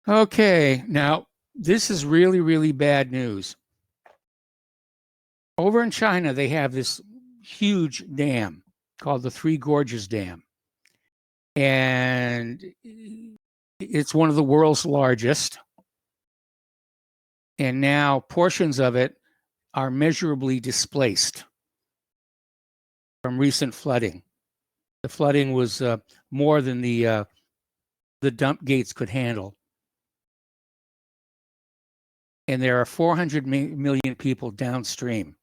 Okay, now this is really, really bad news. Over in China, they have this huge dam called the Three Gorges Dam. And it's one of the world's largest. And now portions of it are measurably displaced from recent flooding. The flooding was more than the dump gates could handle. And there are 400 million people downstream.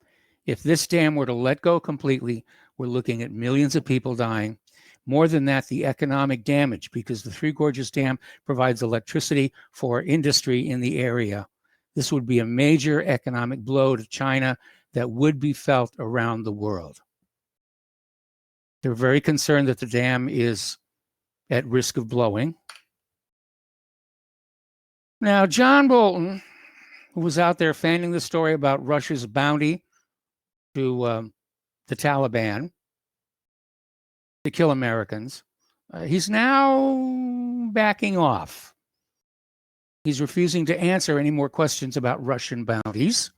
If this dam were to let go completely, we're looking at millions of people dying. More than that, the economic damage, because the Three Gorges Dam provides electricity for industry in the area. This would be a major economic blow to China that would be felt around the world. They're very concerned that the dam is at risk of blowing. Now, John Bolton, who was out there fanning the story about Russia's bounty to the Taliban to kill Americans, he's now backing off. He's refusing to answer any more questions about Russian bounties.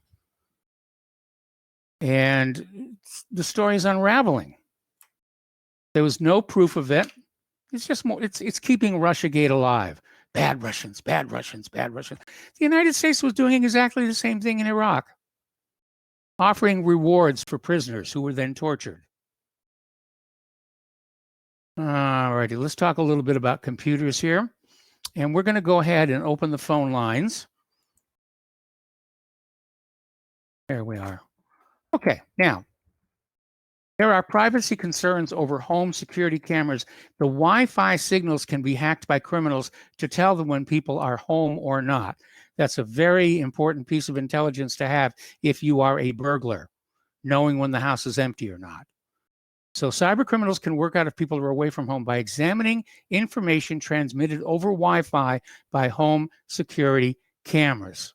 And the story is unraveling. There was no proof of it. It's just more, it's keeping Russiagate alive. Bad Russians, bad Russians, bad Russians. The United States was doing exactly the same thing in Iraq, offering rewards for prisoners who were then tortured. All righty, let's talk a little bit about computers here. And we're going to go ahead and open the phone lines. There we are. Okay, now, there are privacy concerns over home security cameras. The Wi-Fi signals can be hacked by criminals to tell them when people are home or not. That's a very important piece of intelligence to have if you are a burglar, knowing when the house is empty or not. So cyber criminals can work out if people are away from home by examining information transmitted over Wi-Fi by home security cameras.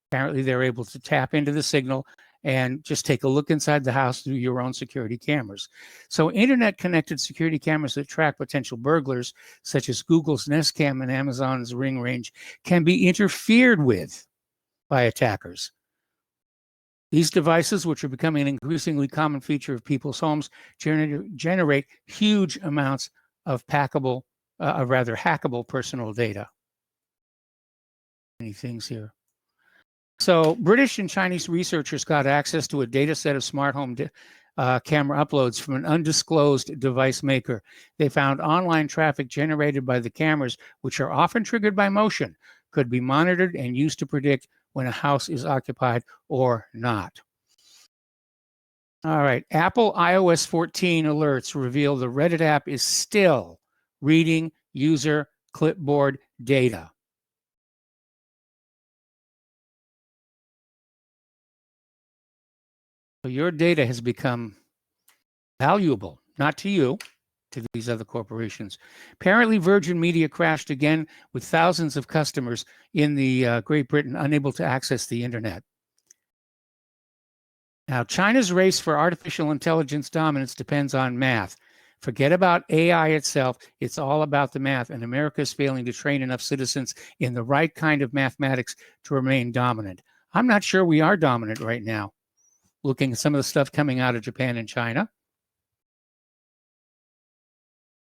Apparently, they're able to tap into the signal and just take a look inside the house through your own security cameras. So internet-connected security cameras that track potential burglars, such as Google's Nest Cam and Amazon's Ring Range, can be interfered with by attackers. These devices, which are becoming an increasingly common feature of people's homes, generate huge amounts of hackable personal data. Many things here. So British and Chinese researchers got access to a data set of smart home camera uploads from an undisclosed device maker. They found online traffic generated by the cameras, which are often triggered by motion, could be monitored and used to predict when a house is occupied or not. All right, Apple iOS 14 alerts reveal the Reddit app is still reading user clipboard data. So your data has become valuable, not to you, to these other corporations. Apparently, Virgin Media crashed again with thousands of customers in the Great Britain unable to access the internet. Now, China's race for artificial intelligence dominance depends on math. Forget about AI itself. It's all about the math, and America is failing to train enough citizens in the right kind of mathematics to remain dominant. I'm not sure we are dominant right now, looking at some of the stuff coming out of Japan and China.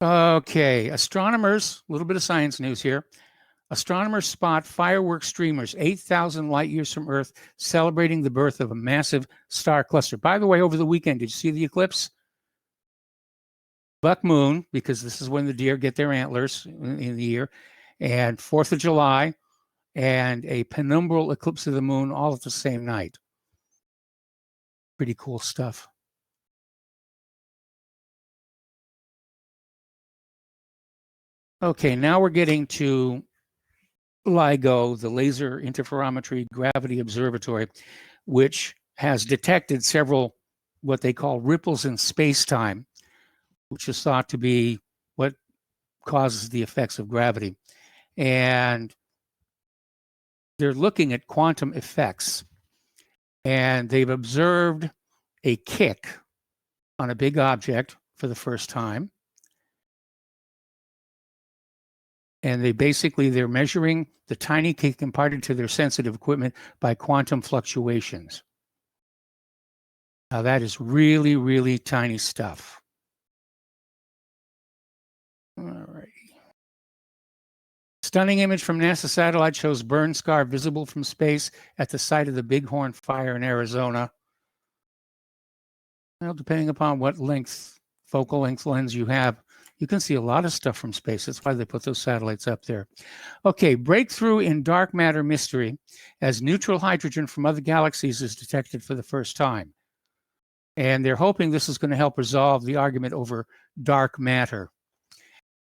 Okay, astronomers, a little bit of science news here. Astronomers spot fireworks streamers 8,000 light years from Earth celebrating the birth of a massive star cluster. By the way, over the weekend, did you see the eclipse? Buck moon, because this is when the deer get their antlers in the year, and 4th of July, and a penumbral eclipse of the moon all at the same night. Pretty cool stuff. Okay, now we're getting to LIGO, the Laser Interferometry Gravity Observatory, which has detected several what they call ripples in space-time, which is thought to be what causes the effects of gravity. And they're looking at quantum effects. And they've observed a kick on a big object for the first time. And they're measuring the tiny kick imparted to their sensitive equipment by quantum fluctuations. Now that is really, really tiny stuff. All right. Stunning image from NASA satellite shows burn scar visible from space at the site of the Bighorn fire in Arizona. Well, depending upon what focal length lens you have, you can see a lot of stuff from space. That's why they put those satellites up there. Okay, breakthrough in dark matter mystery as neutral hydrogen from other galaxies is detected for the first time. And they're hoping this is going to help resolve the argument over dark matter.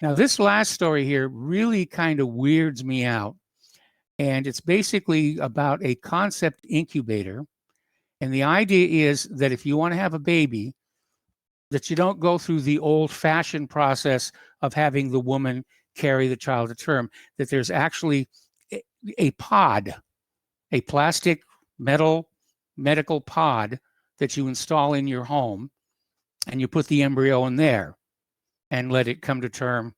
Now, this last story here really kind of weirds me out. And it's basically about a concept incubator. And the idea is that if you want to have a baby, that you don't go through the old-fashioned process of having the woman carry the child to term, that there's actually a pod, a plastic medical pod that you install in your home, and you put the embryo in there and let it come to term,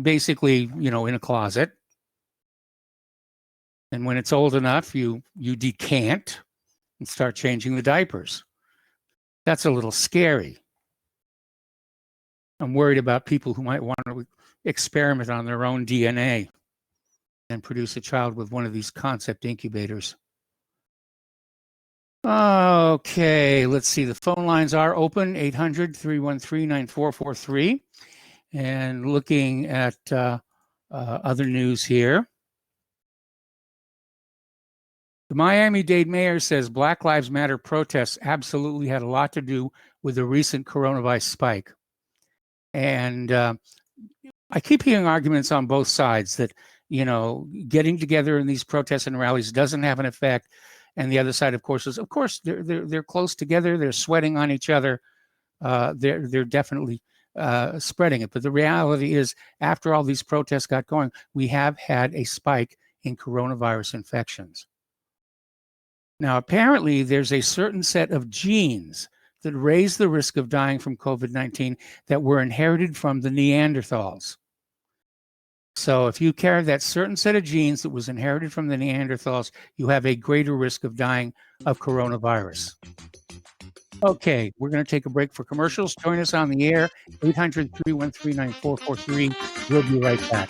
basically, in a closet. And when it's old enough, you decant and start changing the diapers. That's a little scary. I'm worried about people who might want to experiment on their own DNA and produce a child with one of these concept incubators. Okay, let's see. The phone lines are open, 800-313-9443. And looking at other news here. The Miami-Dade mayor says Black Lives Matter protests absolutely had a lot to do with the recent coronavirus spike. And I keep hearing arguments on both sides that, getting together in these protests and rallies doesn't have an effect. And the other side, of course, is they're close together. They're sweating on each other. They're definitely spreading it. But the reality is, after all these protests got going, we have had a spike in coronavirus infections. Now, apparently, there's a certain set of genes that raise the risk of dying from COVID-19 that were inherited from the Neanderthals. So if you carry that certain set of genes that was inherited from the Neanderthals, you have a greater risk of dying of coronavirus. Okay, we're going to take a break for commercials. Join us on the air, 800-313-9443. We'll be right back.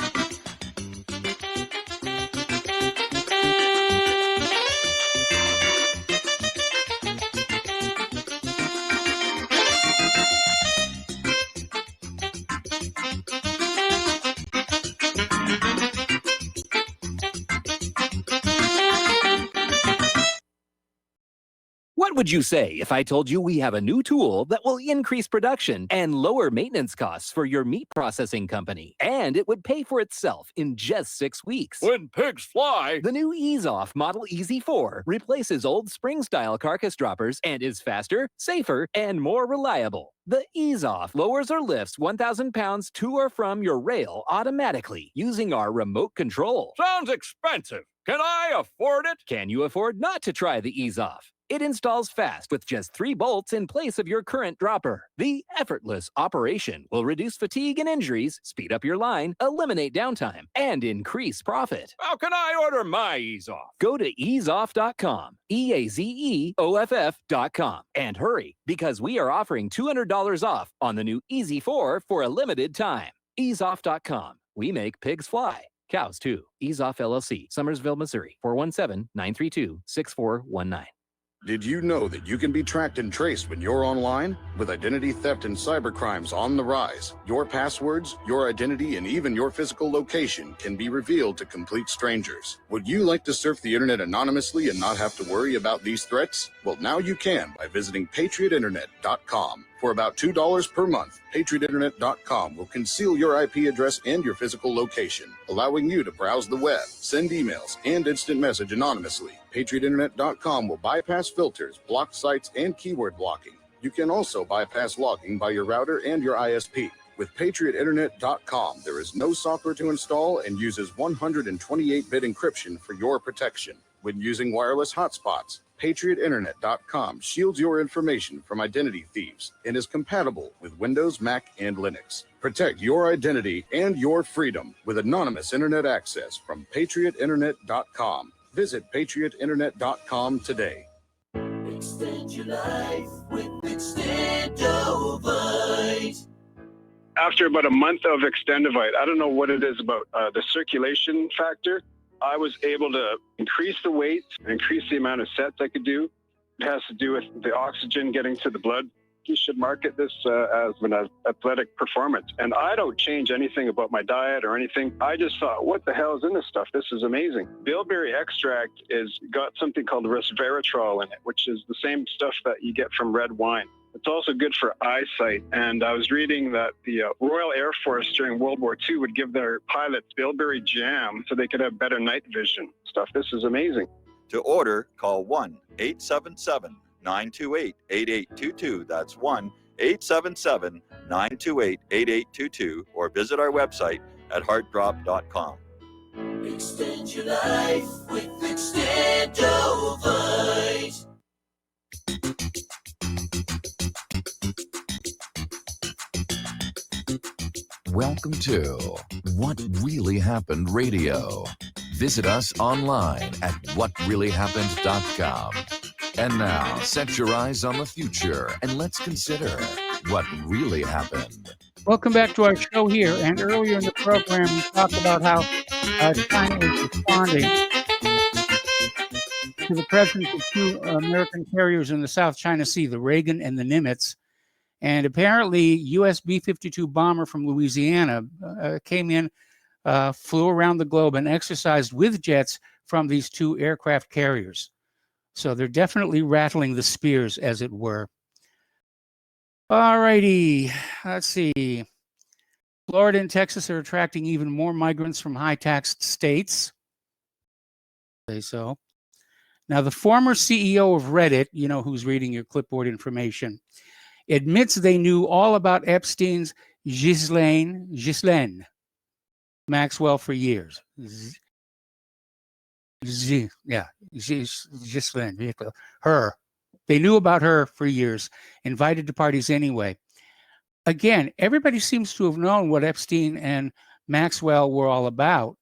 What would you say if I told you we have a new tool that will increase production and lower maintenance costs for your meat processing company? And it would pay for itself in just 6 weeks. When pigs fly! The new EaseOff Model EZ4 replaces old spring-style carcass droppers and is faster, safer, and more reliable. The EaseOff lowers or lifts 1,000 pounds to or from your rail automatically using our remote control. Sounds expensive. Can I afford it? Can you afford not to try the EaseOff? It installs fast with just 3 bolts in place of your current dropper. The effortless operation will reduce fatigue and injuries, speed up your line, eliminate downtime, and increase profit. How can I order my EaseOff? Go to easeoff.com, EAZEOFF.com, and hurry, because we are offering $200 off on the new EZ4 for a limited time. Easeoff.com. We make pigs fly. Cows, too. EaseOff LLC, Summersville, Missouri, 417-932-6419. Did you know that you can be tracked and traced when you're online? With identity theft and cybercrimes on the rise, your passwords, your identity, and even your physical location can be revealed to complete strangers. Would you like to surf the internet anonymously and not have to worry about these threats? Well, now you can by visiting patriotinternet.com. For about $2 per month, patriotinternet.com will conceal your IP address and your physical location, allowing you to browse the web, send emails, and instant message anonymously. patriotinternet.com will bypass filters, block sites, and keyword blocking. You can also bypass logging by your router and your ISP. With patriotinternet.com, there is no software to install and uses 128-bit encryption for your protection. When using wireless hotspots, patriotinternet.com shields your information from identity thieves and is compatible with Windows, Mac, and Linux. Protect your identity and your freedom with anonymous internet access from patriotinternet.com. Visit patriotinternet.com today. Extend your life with Extendovite. After about a month of Extendovite, I don't know what it is about the circulation factor. I was able to increase the weight, increase the amount of sets I could do. It has to do with the oxygen getting to the blood. You should market this as an athletic performance. And I don't change anything about my diet or anything. I just thought, what the hell is in this stuff? This is amazing. Bilberry extract is got something called resveratrol in it, which is the same stuff that you get from red wine. It's also good for eyesight. And I was reading that the Royal Air Force during World War II would give their pilots bilberry jam so they could have better night vision stuff. This is amazing. To order, call 1-877-928-8822. That's 1-877-928-8822. Or visit our website at heartdrop.com. Extend your life with Extendovite. Welcome to What Really Happened Radio. Visit us online at whatreallyhappened.com. And now, set your eyes on the future and let's consider what really happened. Welcome back to our show here. And earlier in the program, we talked about how China is responding to the presence of 2 American carriers in the South China Sea, the Reagan and the Nimitz. And apparently, US B-52 bomber from Louisiana came in, flew around the globe, and exercised with jets from these 2 aircraft carriers. So they're definitely rattling the spears, as it were. All righty, let's see. Florida and Texas are attracting even more migrants from high-taxed states. Say so. Now, the former CEO of Reddit, you know who's reading your clipboard information, admits they knew all about Epstein's Ghislaine Maxwell for years. Ghislaine, her. They knew about her for years, invited to parties anyway. Again, everybody seems to have known what Epstein and Maxwell were all about,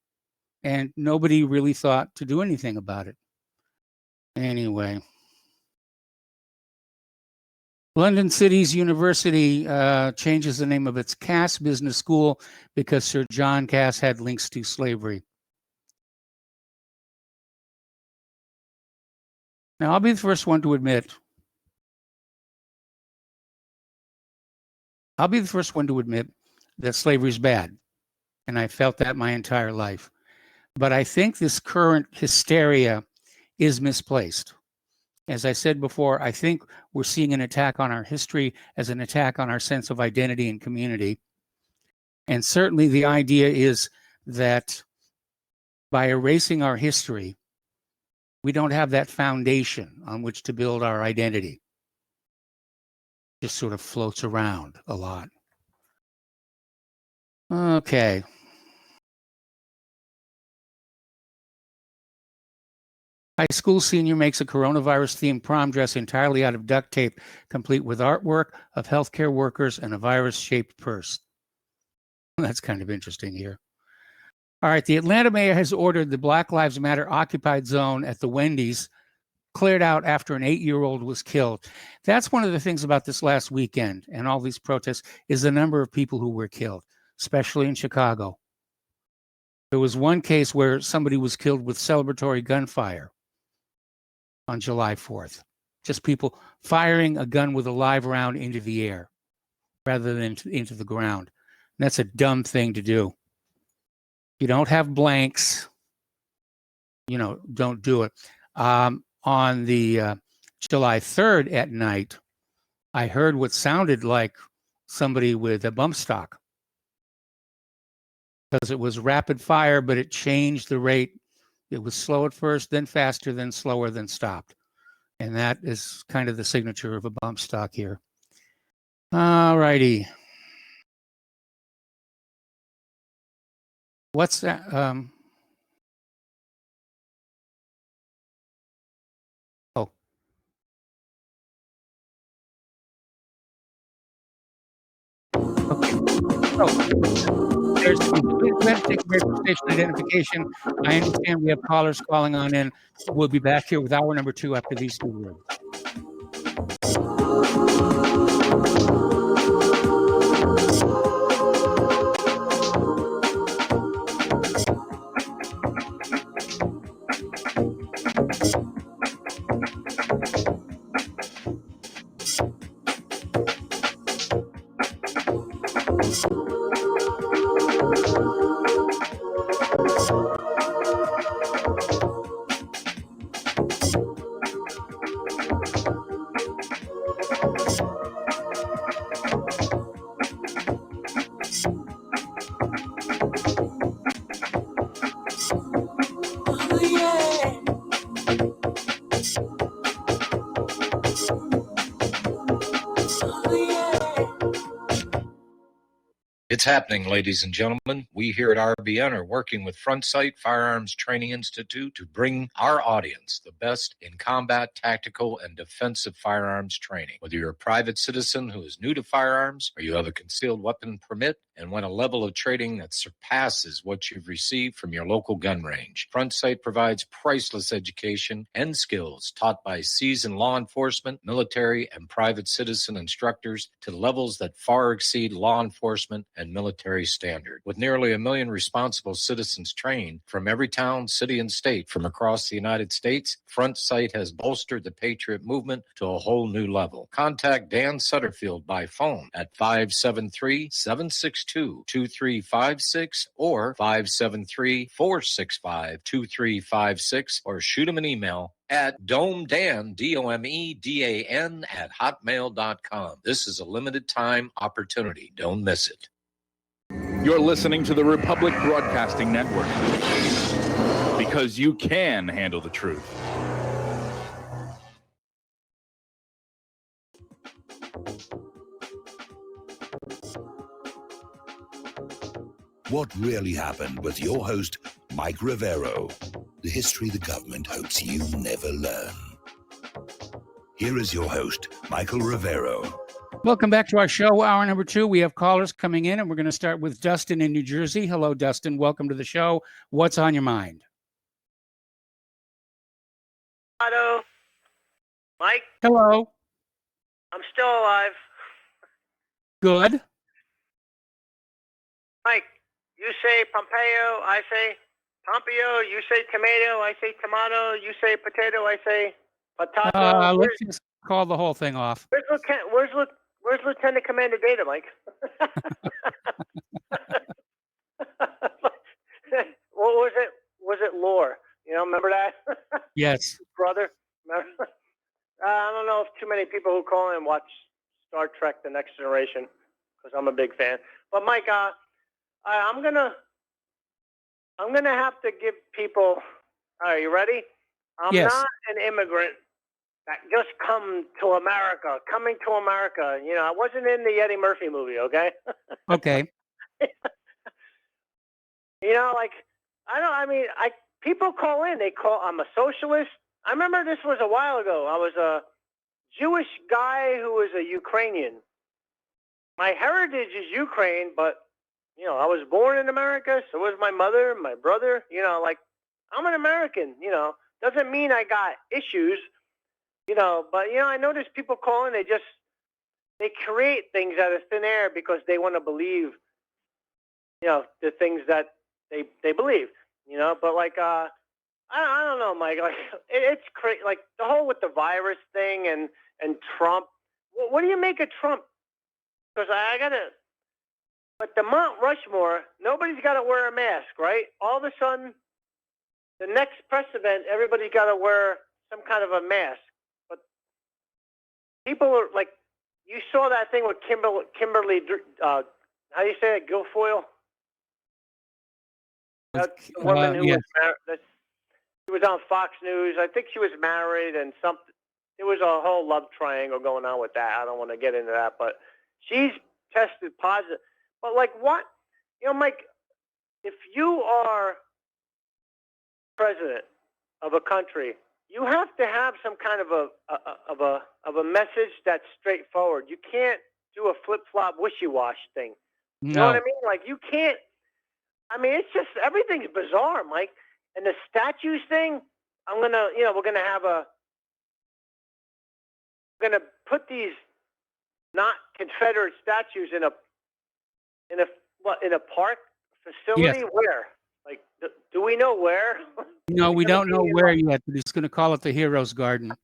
and nobody really thought to do anything about it. Anyway. London City's university changes the name of its Cass Business School because Sir John Cass had links to slavery. Now, I'll be the first one to admit that slavery is bad, and I felt that my entire life. But I think this current hysteria is misplaced. As I said before, I think we're seeing an attack on our history as an attack on our sense of identity and community. And certainly the idea is that by erasing our history, we don't have that foundation on which to build our identity. Just sort of floats around a lot. Okay. High school senior makes a coronavirus-themed prom dress entirely out of duct tape, complete with artwork of healthcare workers and a virus-shaped purse. That's kind of interesting here. All right, the Atlanta mayor has ordered the Black Lives Matter occupied zone at the Wendy's cleared out after an 8-year-old was killed. That's one of the things about this last weekend and all these protests is the number of people who were killed, especially in Chicago. There was one case where somebody was killed with celebratory gunfire on July 4th. Just people firing a gun with a live round into the air rather than into the ground. And that's a dumb thing to do. You don't have blanks, don't do it. On the July 3rd at night, I heard what sounded like somebody with a bump stock because it was rapid fire, but it changed the rate. It was slow at first, then faster, then slower, then stopped. And that is kind of the signature of a bump stock here. All righty. What's that? Okay. So there's we have to take a break for station identification. I understand we have callers calling on in. We'll be back here with hour number 2 after these 2 words. It's happening, ladies and gentlemen. We here at RBN are working with Front Sight Firearms Training Institute to bring our audience the best in combat, tactical, and defensive firearms training. Whether you're a private citizen who is new to firearms or you have a concealed weapon permit and want a level of training that surpasses what you've received from your local gun range, Front Sight provides priceless education and skills taught by seasoned law enforcement, military, and private citizen instructors to levels that far exceed law enforcement and military standard. With nearly 1 million responsible citizens trained from every town, city, and state from across the United States, Front Sight has bolstered the Patriot movement to a whole new level. Contact Dan Sutterfield by phone at 573-762-2356 or 573-465-2356 or shoot him an email at domedan, DOMEDAN @hotmail.com. This is a limited time opportunity. Don't miss it. You're listening to the Republic Broadcasting Network because you can handle the truth. What Really Happened with your host, Mike Rivero. The history the government hopes you never learn. Here is your host, Michael Rivero. Welcome back to our show, hour number 2. We have callers coming in, and we're going to start with Dustin in New Jersey. Hello, Dustin. Welcome to the show. What's on your mind? Hello. Mike? Hello. I'm still alive. Good. Mike, you say Pompeo, I say Pompeo, you say tomato, I say tomato, you say potato, I say potato. Let's just call the whole thing off. Where's Lieutenant Commander Data, Mike? What was it? Was it Lore? You know, remember that? Yes. Brother? Remember? I don't know if too many people who call in watch Star Trek The Next Generation, because I'm a big fan. But Mike, I'm gonna have to give people. Are you ready? I'm Yes. not an immigrant that just coming to America. You know, I wasn't in the Eddie Murphy movie. Okay. Okay. You know, like people call in. I'm a socialist. I remember this was a while ago. I was a Jewish guy who was a Ukrainian. My heritage is Ukraine, but you know, I was born in America. So was my mother, my brother. You know, like I'm an American. You know, doesn't mean I got issues. You know, but you know, I notice people calling. They create things out of thin air because they want to believe. You know, the things that they believe. You know, but like I don't know, Mike. Like it's crazy. Like the whole with the virus thing and Trump. What do you make of Trump? Because I gotta. But the Mount Rushmore, nobody's got to wear a mask, right? All of a sudden, the next press event, everybody's got to wear some kind of a mask. But people are like, you saw that thing with Kimberly. How do you say it? Guilfoyle. The woman who yes. was married. She was on Fox News. I think she was married and something. There was a whole love triangle going on with that. I don't want to get into that, but she's tested positive. But like what? You know, Mike, if you are president of a country, you have to have some kind of a message that's straightforward. You can't do a flip-flop wishy-wash thing. You know what I mean? Like you can't. I mean, it's just everything's bizarre, Mike. And the statues thing, we're gonna put these not Confederate statues in a park facility? Yes. Where? Like, do we know where? No, we don't know where yet, but he's going to call it the Heroes Garden.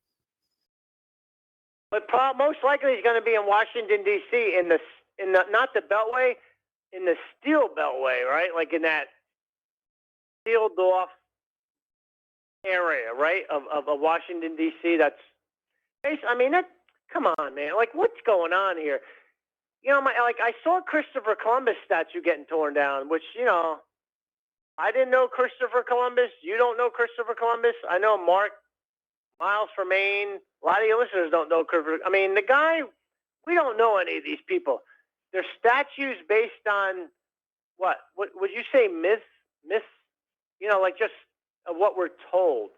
But most likely he's going to be in Washington D.C. in the not the Beltway, in the Steel Beltway, right? Like in that sealed off area, right, of Washington D.C. That's, I mean, come on, man. Like, what's going on here? You know, I saw Christopher Columbus statue getting torn down, which, you know, I didn't know Christopher Columbus. You don't know Christopher Columbus. I know Mark Miles from Maine. A lot of your listeners don't know Christopher. I mean, the guy, we don't know any of these people. They're statues based on what would you say? Myth? You know, like just of what we're told.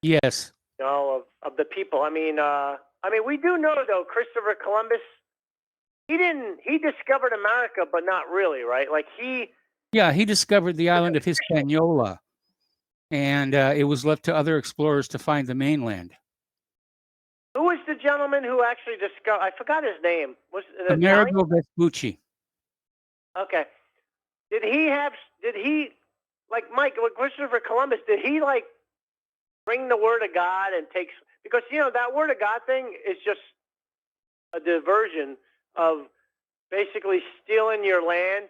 Yes. You know, of the people. I mean, we do know though, Christopher Columbus. He discovered America, but not really, right? Like he discovered the island of Hispaniola, and it was left to other explorers to find the mainland. Who was the gentleman who actually discovered? I forgot his name. Was it Amerigo Vespucci. Okay. Did he like Mike? Like Christopher Columbus? Did he like bring the word of God and take? Because you know that word of God thing is just a diversion of basically stealing your land.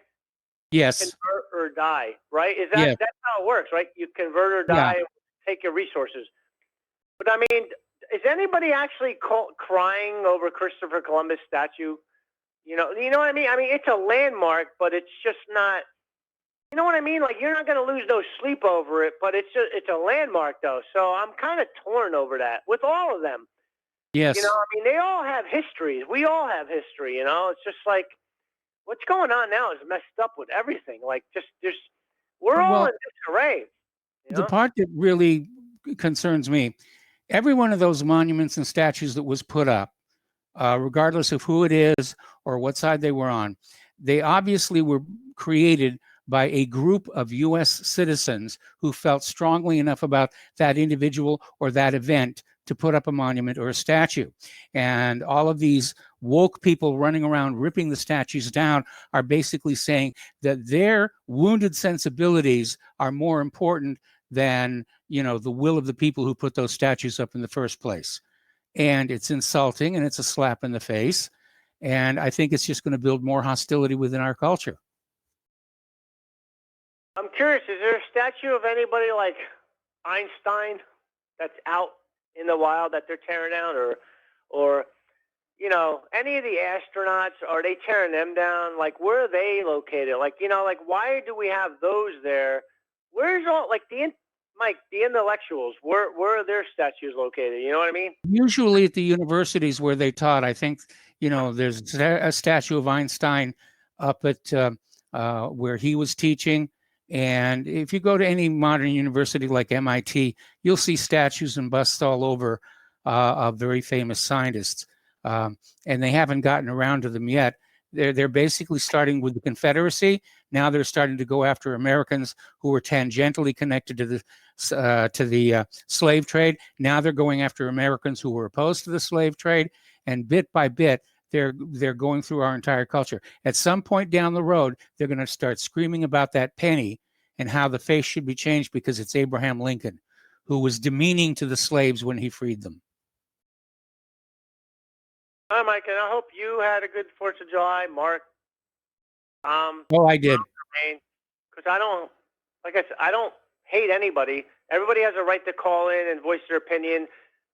Yes. Convert or die, right? That's how it works, right? You convert or die, take your resources. But I mean, is anybody actually crying over Christopher Columbus statue? You know what I mean? I mean, it's a landmark, but it's just not. You know what I mean? Like, you're not going to lose no sleep over it, but it's a landmark, though. So I'm kind of torn over that with all of them. Yes. You know, I mean, they all have histories. We all have history, you know? It's just like, what's going on now is messed up with everything. Like, we're all in disarray. You know? The part that really concerns me, every one of those monuments and statues that was put up, regardless of who it is or what side they were on, they obviously were created by a group of U.S. citizens who felt strongly enough about that individual or that event to put up a monument or a statue. And all of these woke people running around ripping the statues down are basically saying that their wounded sensibilities are more important than, you know, the will of the people who put those statues up in the first place. And it's insulting and it's a slap in the face. And I think it's just going to build more hostility within our culture. I'm curious, is there a statue of anybody like Einstein that's out in the wild that they're tearing down, or you know, any of the astronauts, are they tearing them down? Like, where are they located? Like, you know, like, why do we have those there? Where's all, like, the intellectuals, where are their statues located? You know what I mean? Usually at the universities where they taught, I think, you know, there's a statue of Einstein up at where he was teaching. And if you go to any modern university like MIT, you'll see statues and busts all over of very famous scientists. And they haven't gotten around to them yet. They're basically starting with the Confederacy. Now they're starting to go after Americans who were tangentially connected to the slave trade. Now they're going after Americans who were opposed to the slave trade. And bit by bit, they're going through our entire culture. At some point down the road, they're going to start screaming about that penny and how the face should be changed because it's Abraham Lincoln, who was demeaning to the slaves when he freed them. Hi, Mike, and I hope you had a good 4th of July, Mark. Oh, I did. Because I don't, like I said, I don't hate anybody. Everybody has a right to call in and voice their opinion.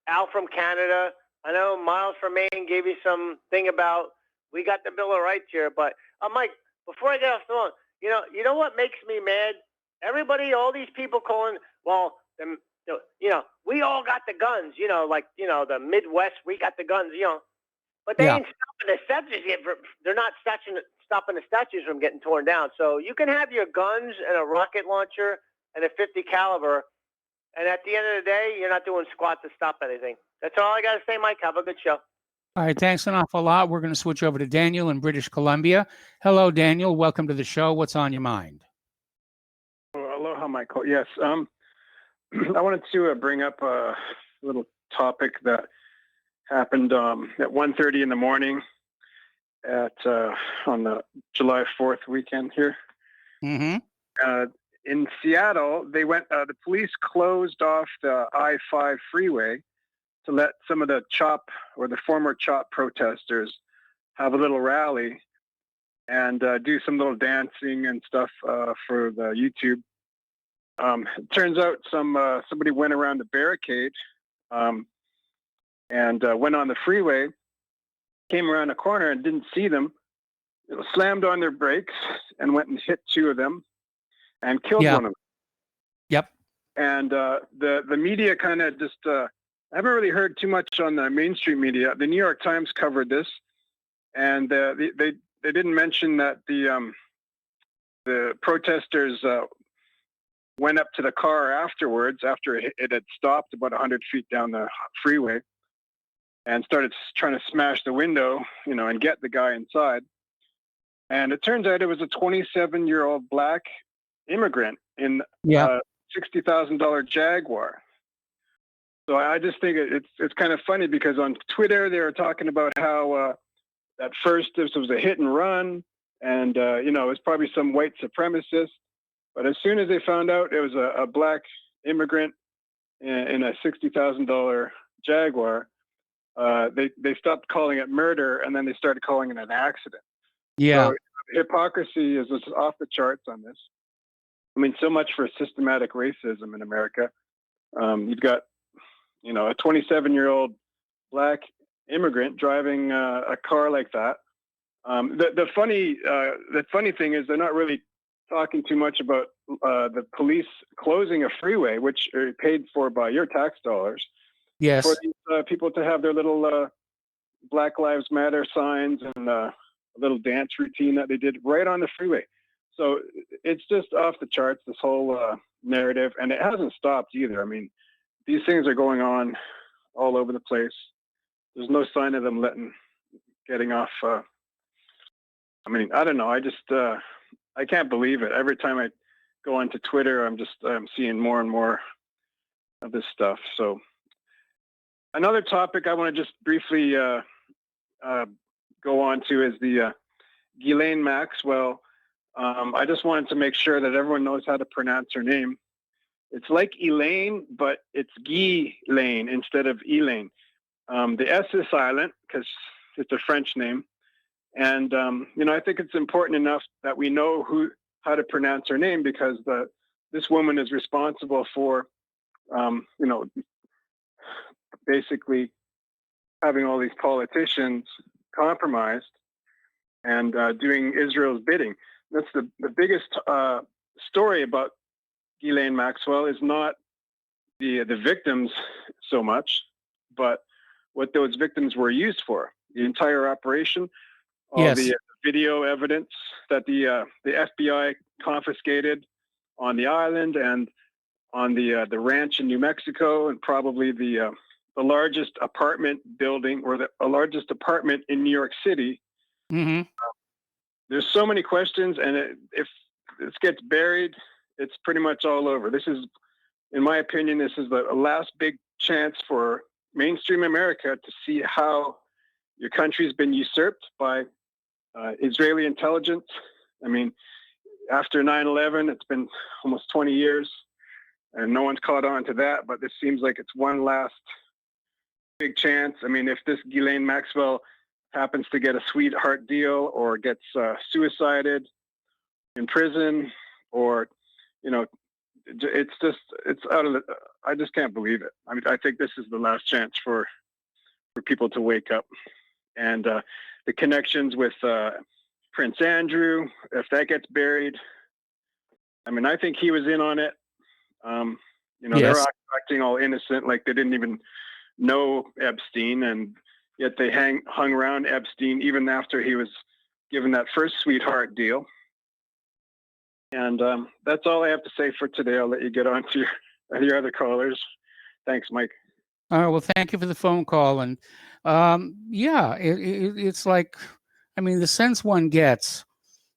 Al from Canada, I know Miles from Maine gave you some thing about we got the Bill of Rights here, but Mike, before I get off the phone, you know what makes me mad? Everybody, all these people calling, well, you know, we all got the guns, you know, like, you know, the Midwest, we got the guns, you know, but they ain't stopping the statues yet. They're not stopping the statues from getting torn down. So you can have your guns and a rocket launcher and a 50 caliber, and at the end of the day, you're not doing squat to stop anything. That's all I got to say, Mike. Have a good show. All right, thanks an awful lot. We're going to switch over to Daniel in British Columbia. Hello, Daniel. Welcome to the show. What's on your mind? Aloha, Michael. Yes, I wanted to bring up a little topic that happened at 1:30 in the morning on the July 4th weekend here. Mm-hmm. In Seattle, the police closed off the I-5 freeway to let some of the CHOP or the former CHOP protesters have a little rally and do some little dancing and stuff for the YouTube. It turns out somebody went around the barricade and went on the freeway, came around a corner and didn't see them, slammed on their brakes and went and hit 2 of them and killed one of them. Yep. And the media kind of just, I haven't really heard too much on the mainstream media. The New York Times covered this, and they didn't mention that the protesters went up to the car afterwards, after it had stopped about 100 feet down the freeway, and started trying to smash the window, and get the guy inside. And it turns out it was a 27-year-old black immigrant in a $60,000 Jaguar. So I just think it's kind of funny because on Twitter they were talking about how at first this was a hit and run, and it was probably some white supremacist. But as soon as they found out it was a black immigrant in a $60,000 Jaguar, they stopped calling it murder, and then they started calling it an accident. Yeah. So hypocrisy is just off the charts on this. I mean, so much for systematic racism in America. You've got, a 27-year-old black immigrant driving a car like that. The funny thing is they're not really talking too much about the police closing a freeway, which are paid for by your tax dollars, Yes. for these people to have their little Black Lives Matter signs and a little dance routine that they did right on the freeway. So it's just off the charts, this whole narrative, and it hasn't stopped either. I mean, these things are going on all over the place. There's no sign of them getting off. I mean, I don't know. I can't believe it. Every time I go onto Twitter, I'm seeing more and more of this stuff. So another topic I want to just briefly go on to is the Ghislaine Maxwell. I just wanted to make sure that everyone knows how to pronounce her name. It's like Elaine, but it's Ghislaine instead of Elaine. The S is silent because it's a French name. And, I think it's important enough that we know how to pronounce her name, because this woman is responsible for, basically having all these politicians compromised and doing Israel's bidding. That's the biggest story about Ghislaine Maxwell is not the victims so much, but what those victims were used for. The entire operation, all the video evidence that the FBI confiscated on the island and on the ranch in New Mexico, and probably the largest apartment building or the largest apartment in New York City. Mm-hmm. There's so many questions, and if this gets buried, it's pretty much all over. This is, in my opinion, this is the last big chance for mainstream America to see how your country's been usurped by Israeli intelligence. I mean, after 9/11, it's been almost 20 years, and no one's caught on to that. But this seems like it's one last big chance. I mean, if this Ghislaine Maxwell happens to get a sweetheart deal or gets suicided in prison, or it's out of the. I just can't believe it. I mean, I think this is the last chance for people to wake up, and the connections with Prince Andrew, if that gets buried, I mean, I think he was in on it. They're acting all innocent, like they didn't even know Epstein, and yet they hung around Epstein even after he was given that first sweetheart deal. And that's all I have to say for today. I'll let you get on to your other callers. Thanks, Mike. All right. Well, thank you for the phone call. And it's like, I mean, the sense one gets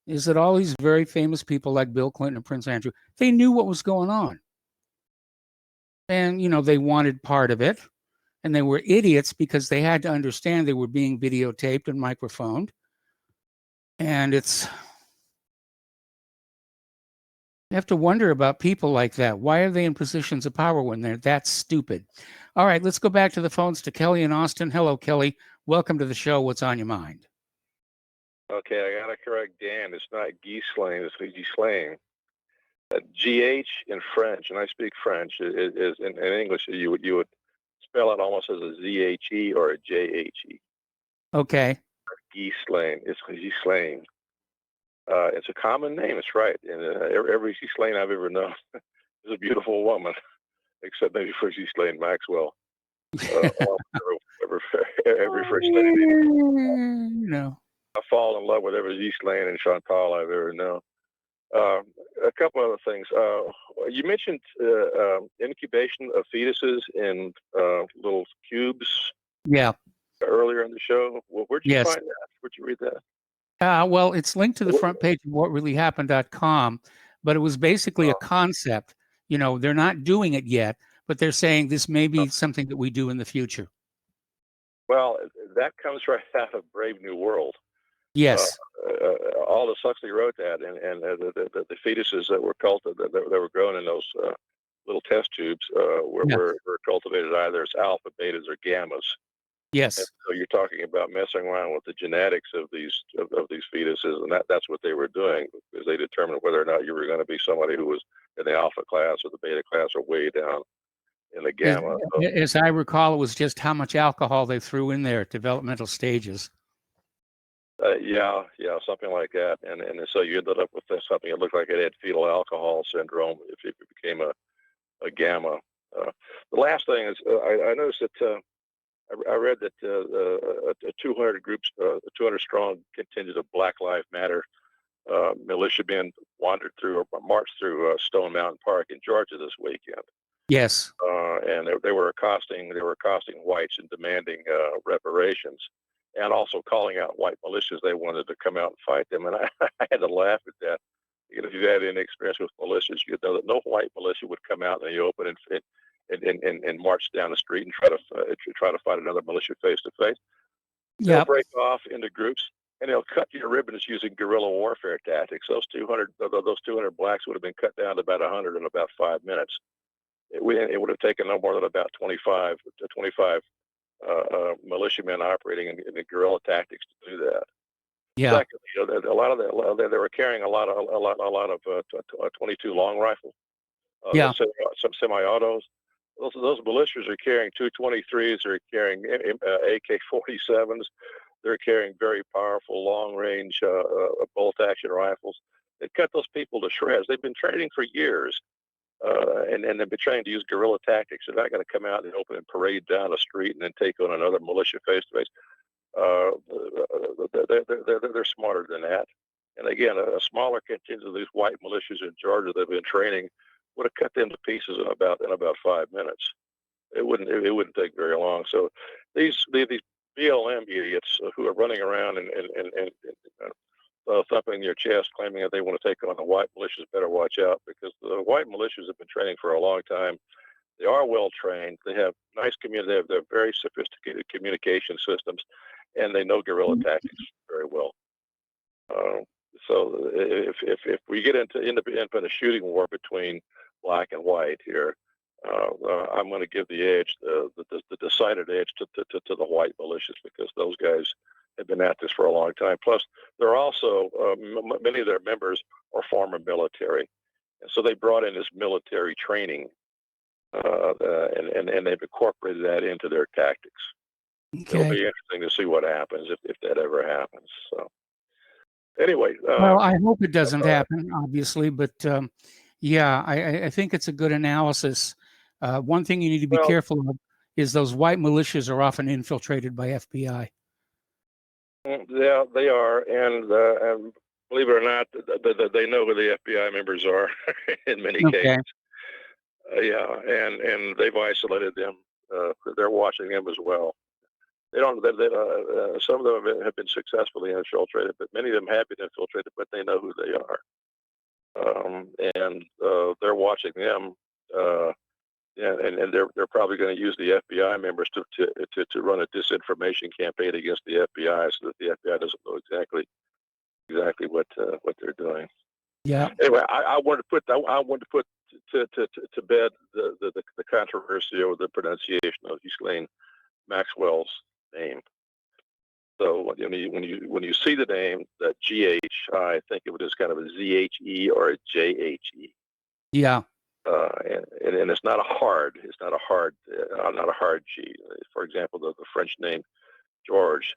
is that all these very famous people like Bill Clinton and Prince Andrew, they knew what was going on. And, they wanted part of it. And they were idiots because they had to understand they were being videotaped and microphoned. And you have to wonder about people like that. Why are they in positions of power when they're that stupid? All right, let's go back to the phones to Kelly in Austin. Hello, Kelly. Welcome to the show. What's on your mind? Okay, I got to correct Dan. It's not Ghislaine, it's Ghislaine. GH in French, and I speak French, is in English, you would spell it almost as a ZHE or a JHE. Okay. Ghislaine. It's Ghislaine. It's a common name. It's right. And every Ghislaine I've ever known is a beautiful woman, except maybe for Ghislaine Maxwell. Every first lady. No. I fall in love with every Ghislaine and Chantal I've ever known. A couple other things. You mentioned incubation of fetuses in little cubes. Yeah. Earlier in the show. Well, where'd you Yes. find that? Where'd you read that? Well, it's linked to the front page of whatreallyhappened.com, but it was basically a concept. They're not doing it yet, but they're saying this may be something that we do in the future. Well, that comes right out of Brave New World. Yes. Aldous Huxley wrote that, and the fetuses that were cultivated, that were grown in those little test tubes, were cultivated either as alpha, betas, or gammas. Yes. And so you're talking about messing around with the genetics of these fetuses, and that's what they were doing, because they determined whether or not you were going to be somebody who was in the alpha class or the beta class or way down in the gamma. As I recall, it was just how much alcohol they threw in there at developmental stages. Yeah, something like that. And so you ended up with something that looked like it had fetal alcohol syndrome if it became a gamma. The last thing is I noticed that I read that a 200 groups, a 200 strong contingent of Black Lives Matter militiamen wandered through or marched through Stone Mountain Park in Georgia this weekend. Yes. And they were accosting whites and demanding reparations, and also calling out white militias. They wanted to come out and fight them, and I had to laugh at that. If you've had any experience with militias, you know that no white militia would come out in the open and march down the street and try to fight another militia face to face. They'll break off into groups and they'll cut your ribbons using guerrilla warfare tactics. Those 200 blacks would have been cut down to about 100 in about 5 minutes. It would have taken no more than about 25 militiamen operating in the guerrilla tactics to do that. Yeah. Secondly, a lot of they were carrying a lot of 22 long rifles. Some semi-autos. Those militias are carrying 223s. They're carrying AK-47s. They're carrying very powerful long-range bolt-action rifles. They cut those people to shreds. They've been training for years, and they've been trained to use guerrilla tactics. They're not going to come out in the open and parade down the street and then take on another militia face-to-face. They're smarter than that. And again, a smaller contingent of these white militias in Georgia that have been training would have cut them to pieces in about 5 minutes. It wouldn't take very long. So these BLM idiots who are running around and thumping their chest, claiming that they want to take on the white militias, better watch out, because the white militias have been training for a long time. They are well trained. They have nice community. They have very sophisticated communication systems, and they know guerrilla tactics very well. So if we get into a shooting war between black and white here, I'm going to give the edge, the decided edge to the white militias, because those guys have been at this for a long time. Plus, they're also many of their members are former military, and so they brought in this military training, and they've incorporated that into their tactics. Okay. It'll be interesting to see what happens if that ever happens. So, anyway. Well, I hope it doesn't happen, obviously, but yeah, I think it's a good analysis. One thing you need to be careful of is those white militias are often infiltrated by FBI. Yeah, they are, and believe it or not, they know who the FBI members are in many cases. Yeah, and they've isolated them. They're watching them as well. They don't. Some of them have been successfully infiltrated, but many of them have been infiltrated, but they know who they are, and they're watching them. And they're probably going to use the FBI members to run a disinformation campaign against the FBI, so that the FBI doesn't know exactly what they're doing. Yeah. Anyway, I wanted to put to bed the controversy over the pronunciation of Ghislaine Maxwell's name. So when you see the name, that GH, think of it as kind of a ZHE or a JHE. Yeah. And it's not a hard G. For example, the French name Georges,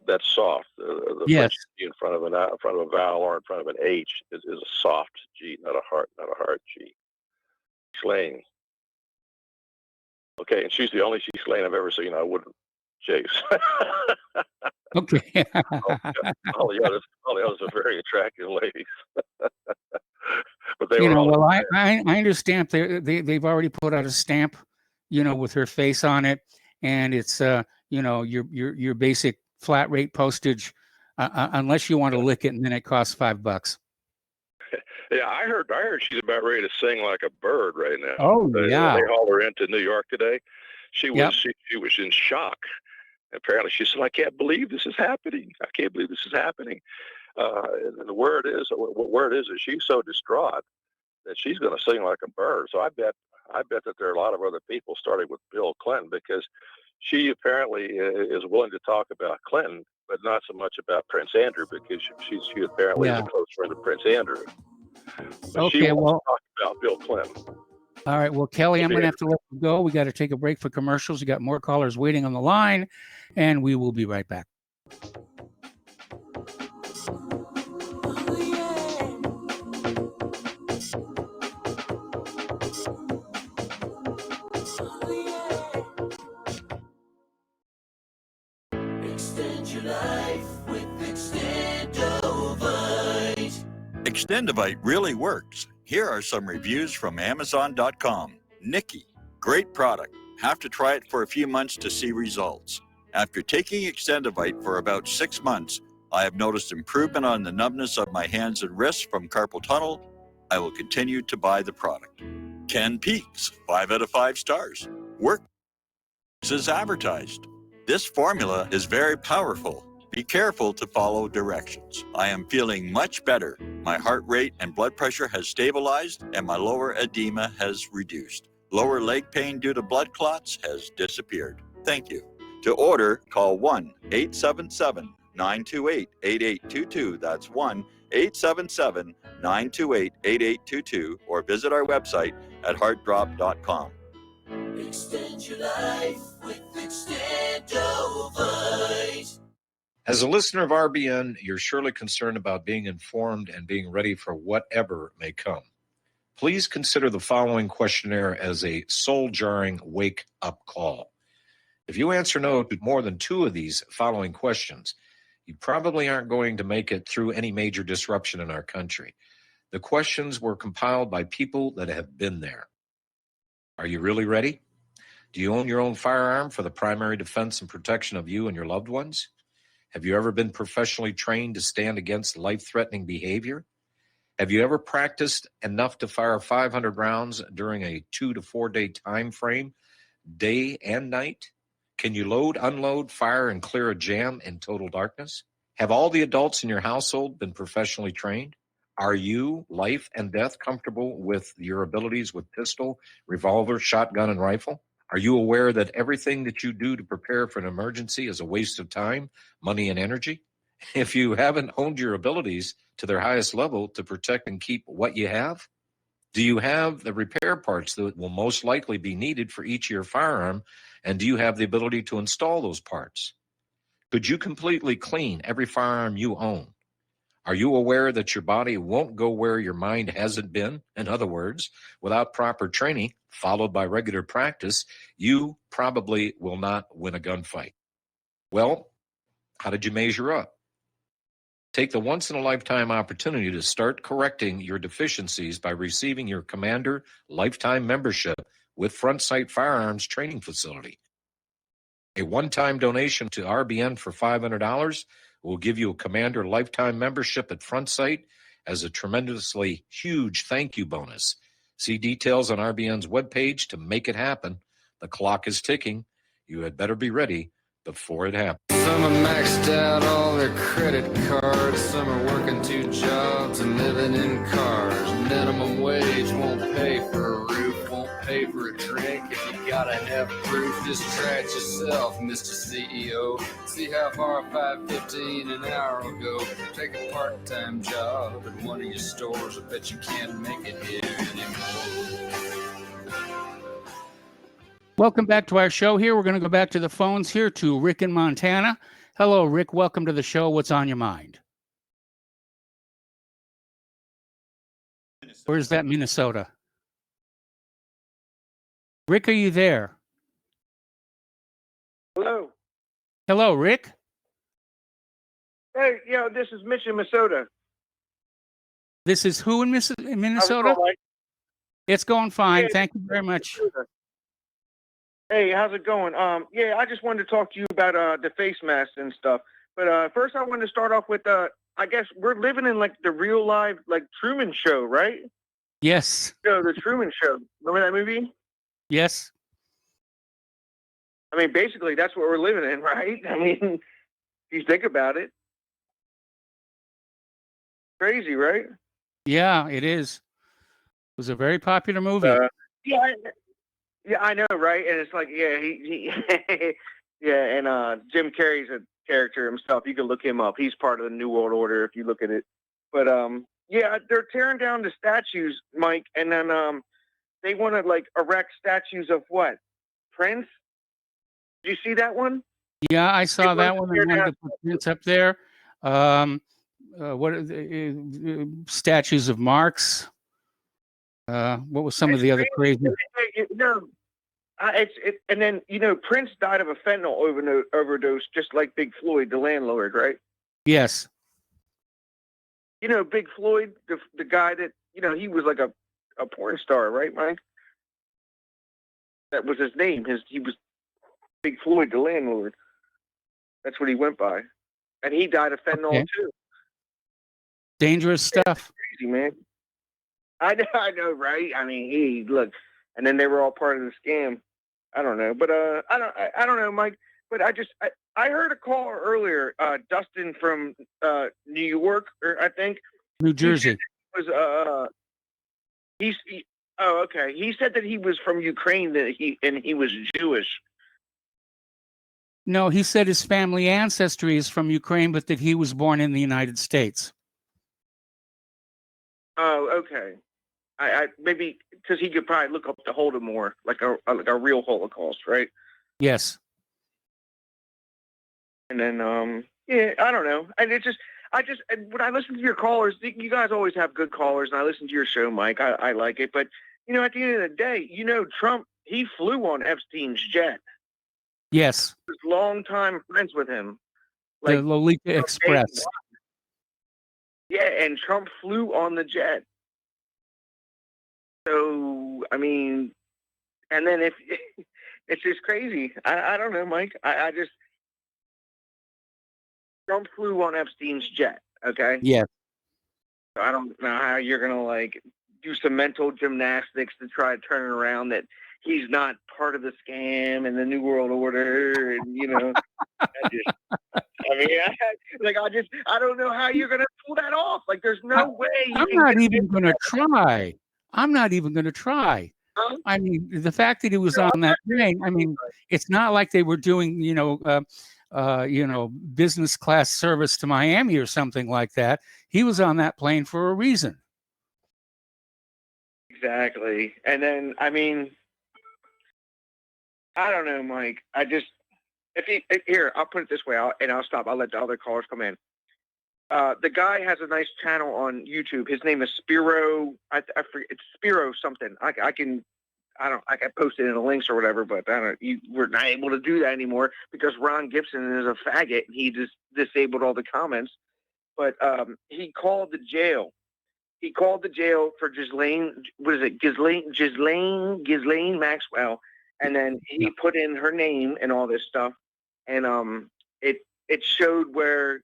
that's soft. The Yes. French G in front of a vowel or in front of an H is a soft G, not a hard G. Ghislaine. Okay, and she's the only Ghislaine I've ever seen I wouldn't chase. Okay. all the others are very attractive ladies. But they I understand they've already put out a stamp, with her face on it, and it's your basic flat rate postage, unless you want to lick it, and then it costs $5. Yeah, I heard she's about ready to sing like a bird right now. Oh, yeah. They hauled her into New York today. She was Yep. she was in shock. Apparently, she said, "I can't believe this is happening. I can't believe this is happening." And the word is that she's so distraught that she's going to sing like a bird. So I bet that there are a lot of other people, starting with Bill Clinton, because she apparently is willing to talk about Clinton, but not so much about Prince Andrew, because she apparently is a close friend of Prince Andrew. But she wants to talk about Bill Clinton. All right. Well, Kelly, I'm going to have to let you go. We got to take a break for commercials. We got more callers waiting on the line, and we will be right back. Extend your life with Extendovite. Extendovite really works. Here are some reviews from Amazon.com. Nikki, great product. Have to try it for a few months to see results. After taking Extendovite for about 6 months, I have noticed improvement on the numbness of my hands and wrists from carpal tunnel. I will continue to buy the product. Ken Peaks, 5 out of 5 stars. Works as advertised. This formula is very powerful. Be careful to follow directions. I am feeling much better. My heart rate and blood pressure has stabilized and my lower edema has reduced. Lower leg pain due to blood clots has disappeared. Thank you. To order, call 1-877-928-8822. That's 1-877-928-8822 or visit our website at heartdrop.com. Extend your life with Extendovite. As a listener of RBN, you're surely concerned about being informed and being ready for whatever may come. Please consider the following questionnaire as a soul-jarring wake-up call. If you answer no to more than 2 of these following questions, you probably aren't going to make it through any major disruption in our country. The questions were compiled by people that have been there. Are you really ready? Do you own your own firearm for the primary defense and protection of you and your loved ones? Have you ever been professionally trained to stand against life-threatening behavior? Have you ever practiced enough to fire 500 rounds during a 2 to 4 day time frame, day and night? Can you load, unload, fire, and clear a jam in total darkness? Have all the adults in your household been professionally trained? Are you, life and death, comfortable with your abilities with pistol, revolver, shotgun, and rifle? Are you aware that everything that you do to prepare for an emergency is a waste of time, money, and energy? If you haven't honed your abilities to their highest level to protect and keep what you have, do you have the repair parts that will most likely be needed for each of your firearm, and do you have the ability to install those parts? Could you completely clean every firearm you own? Are you aware that your body won't go where your mind hasn't been? In other words, without proper training, followed by regular practice, you probably will not win a gunfight. Well, how did you measure up? Take the once-in-a-lifetime opportunity to start correcting your deficiencies by receiving your Commander Lifetime Membership with Front Sight Firearms Training Facility. A one-time donation to RBN for $500 will give you a Commander Lifetime Membership at Front Sight as a tremendously huge thank you bonus. See details on RBN's webpage to make it happen. The clock is ticking. You had better be ready before it happens. Some are maxed out all their credit cards. Some are working 2 jobs and living in cars. Minimum wage won't pay for a roof, won't pay for a drink. If you gotta have proof, just try it yourself, Mr. CEO. See how far $5.15 an hour will go. Take a part-time job at one of your stores. I bet you can't make it here anymore. Welcome back to our show here. We're going to go back to the phones here to Rick in Montana. Hello, Rick. Welcome to the show. What's on your mind? Where's that Minnesota? Rick, are you there? Hello. Hello, Rick. Hey, this is Mitch in Minnesota. This is who in Minnesota? How's it going, Mike? It's going fine. Hey, Thank you very much. Hey, how's it going? I just wanted to talk to you about the face masks and stuff. But first, I wanted to start off with I guess we're living in like the real live like Truman Show, right? Yes. The Truman Show. Remember that movie? Yes. I mean, basically, that's what we're living in, right? I mean, if you think about it, crazy, right? Yeah, it is. It was a very popular movie. Yeah, I know, right? And it's like, he and Jim Carrey's a character himself. You can look him up. He's part of the New World Order if you look at it. But they're tearing down the statues, Mike, and then they want to like erect statues of what? Prince? Did you see that one? Yeah, I saw It that was one clear and wanted now. to put Prince up there. What are statues of Marx? What was some of the other crazy? No, and then Prince died of a fentanyl overdose, just like Big Floyd, the landlord, right? Yes. Big Floyd, the guy that he was like a porn star, right, Mike? That was his name. He was Big Floyd, the landlord. That's what he went by, and he died of fentanyl Okay. too. Dangerous stuff. Crazy, man. I know, right? I mean, look, and then they were all part of the scam. I don't know, but I don't know, Mike. But I heard a call earlier, Dustin from New York, or I think New Jersey. Oh, okay. He said that he was from Ukraine, that he was Jewish. No, he said his family ancestry is from Ukraine, but that he was born in the United States. Oh, okay. I maybe because he could probably look up the Holodomor, like a real Holocaust, right? Yes. And then yeah, I don't know. And and when I listen to your callers, you guys always have good callers, and I listen to your show, Mike. I like it, but at the end of the day, Trump, he flew on Epstein's jet. Yes. He was longtime friends with him. The Lolita Express. Yeah, and Trump flew on the jet. So, I mean, and then if it's just crazy. I don't know, Mike. I just Trump flew on Epstein's jet. Okay. Yes. So I don't know how you're gonna do some mental gymnastics to try to turn it around that he's not part of the scam and the New World Order, and I don't know how you're gonna pull that off. Like, there's no way. I'm not even going to try. I'm not even going to try. I mean, the fact that he was on that plane. I mean, it's not like they were doing, business class service to Miami or something like that. He was on that plane for a reason. Exactly. And then, I mean, I don't know, Mike. Here, I'll put it this way, I'll stop. I'll let the other callers come in. The guy has a nice channel on YouTube. His name is Spiro. I forget. It's Spiro something. I can post it in the links or whatever, but we're not able to do that anymore because Ron Gibson is a faggot and he just disabled all the comments. But he called the jail. He called the jail for Ghislaine. What is it? Ghislaine Maxwell. And then he put in her name and all this stuff. And it showed where,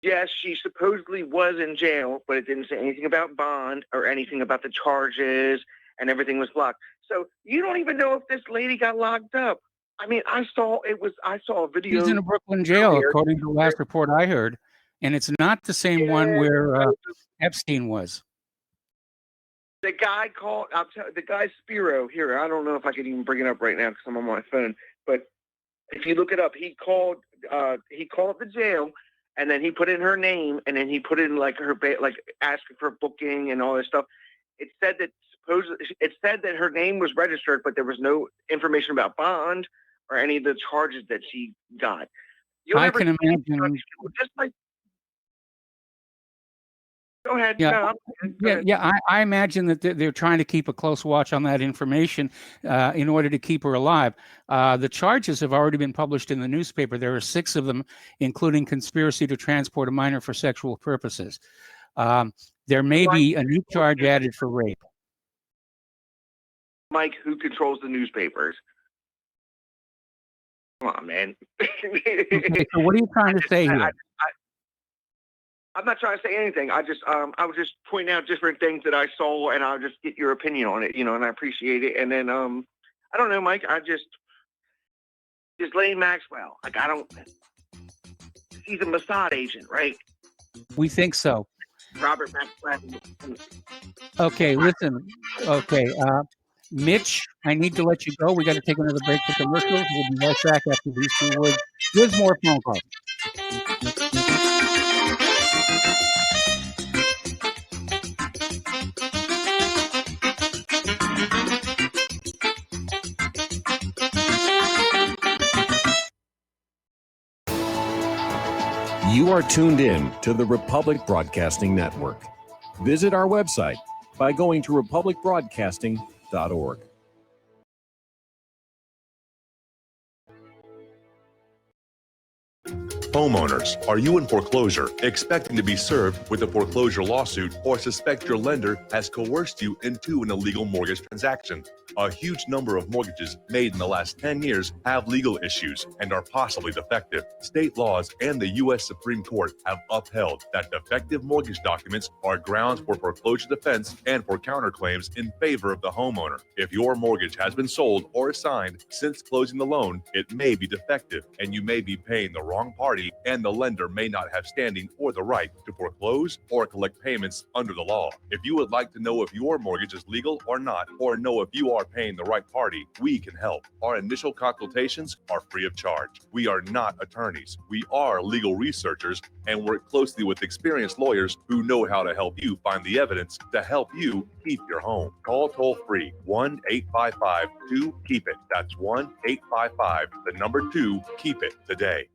yes, she supposedly was in jail, but it didn't say anything about bond or anything about the charges, and everything was blocked. So you don't even know if this lady got locked up. I mean, I saw a video. He's in a Brooklyn jail, according to the last report I heard, and it's not the same one where Epstein was. The guy called. The guy Spiro here. I don't know if I can even bring it up right now because I'm on my phone. But if you look it up, he called the jail, and then he put in her name, and then he put in her asking for booking and all this stuff. It said that her name was registered, but there was no information about bond or any of the charges that she got. I can imagine. Go ahead. Yeah, No, I imagine that they're trying to keep a close watch on that information in order to keep her alive. The charges have already been published in the newspaper. There are 6 of them, including conspiracy to transport a minor for sexual purposes. There may be a new charge added for rape. Mike, who controls the newspapers? Come on, man. Okay, so what are you trying to say here? I'm not trying to say anything. I was just pointing out different things that I saw, and I'll just get your opinion on it, and I appreciate it. And then, I don't know, Mike. Ghislaine Maxwell. He's a Mossad agent, right? We think so. Robert Maxwell. Okay, listen. Okay, Mitch, I need to let you go. We got to take another break for commercials. We'll be right back after these 2 words. There's more phone calls. You are tuned in to the Republic Broadcasting Network. Visit our website by going to republicbroadcasting.org. Homeowners, are you in foreclosure, expecting to be served with a foreclosure lawsuit, or suspect your lender has coerced you into an illegal mortgage transaction? A huge number of mortgages made in the last 10 years have legal issues and are possibly defective. State laws and the U.S. Supreme Court have upheld that defective mortgage documents are grounds for foreclosure defense and for counterclaims in favor of the homeowner. If your mortgage has been sold or assigned since closing the loan, it may be defective and you may be paying the wrong party, and the lender may not have standing or the right to foreclose or collect payments under the law. If you would like to know if your mortgage is legal or not, or know if you are paying the right party, we can help. Our initial consultations are free of charge. We are not attorneys. We are legal researchers and work closely with experienced lawyers who know how to help you find the evidence to help you keep your home. Call toll free 1-855-2-KEEP-IT. That's 1-855-2-KEEP-IT today.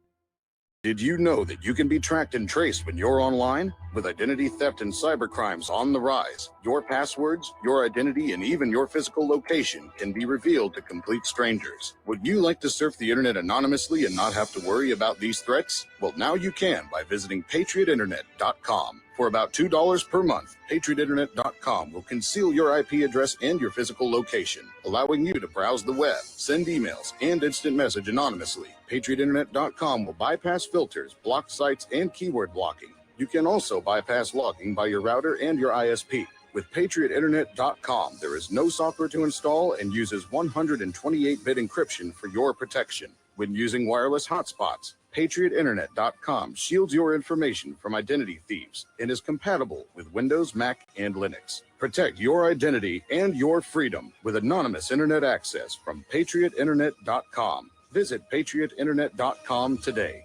Did you know that you can be tracked and traced when you're online? With identity theft and cybercrimes on the rise, your passwords, your identity, and even your physical location can be revealed to complete strangers. Would you like to surf the internet anonymously and not have to worry about these threats? Well, now you can by visiting patriotinternet.com. For about $2 per month, patriotinternet.com will conceal your IP address and your physical location, allowing you to browse the web, send emails, and instant message anonymously. patriotinternet.com will bypass filters, block sites, and keyword blocking. You can also bypass logging by your router and your ISP. With patriotinternet.com, there is no software to install and uses 128-bit encryption for your protection. When using wireless hotspots, patriotinternet.com shields your information from identity thieves and is compatible with Windows, Mac, and Linux. Protect your identity and your freedom with anonymous internet access from patriotinternet.com. Visit patriotinternet.com today.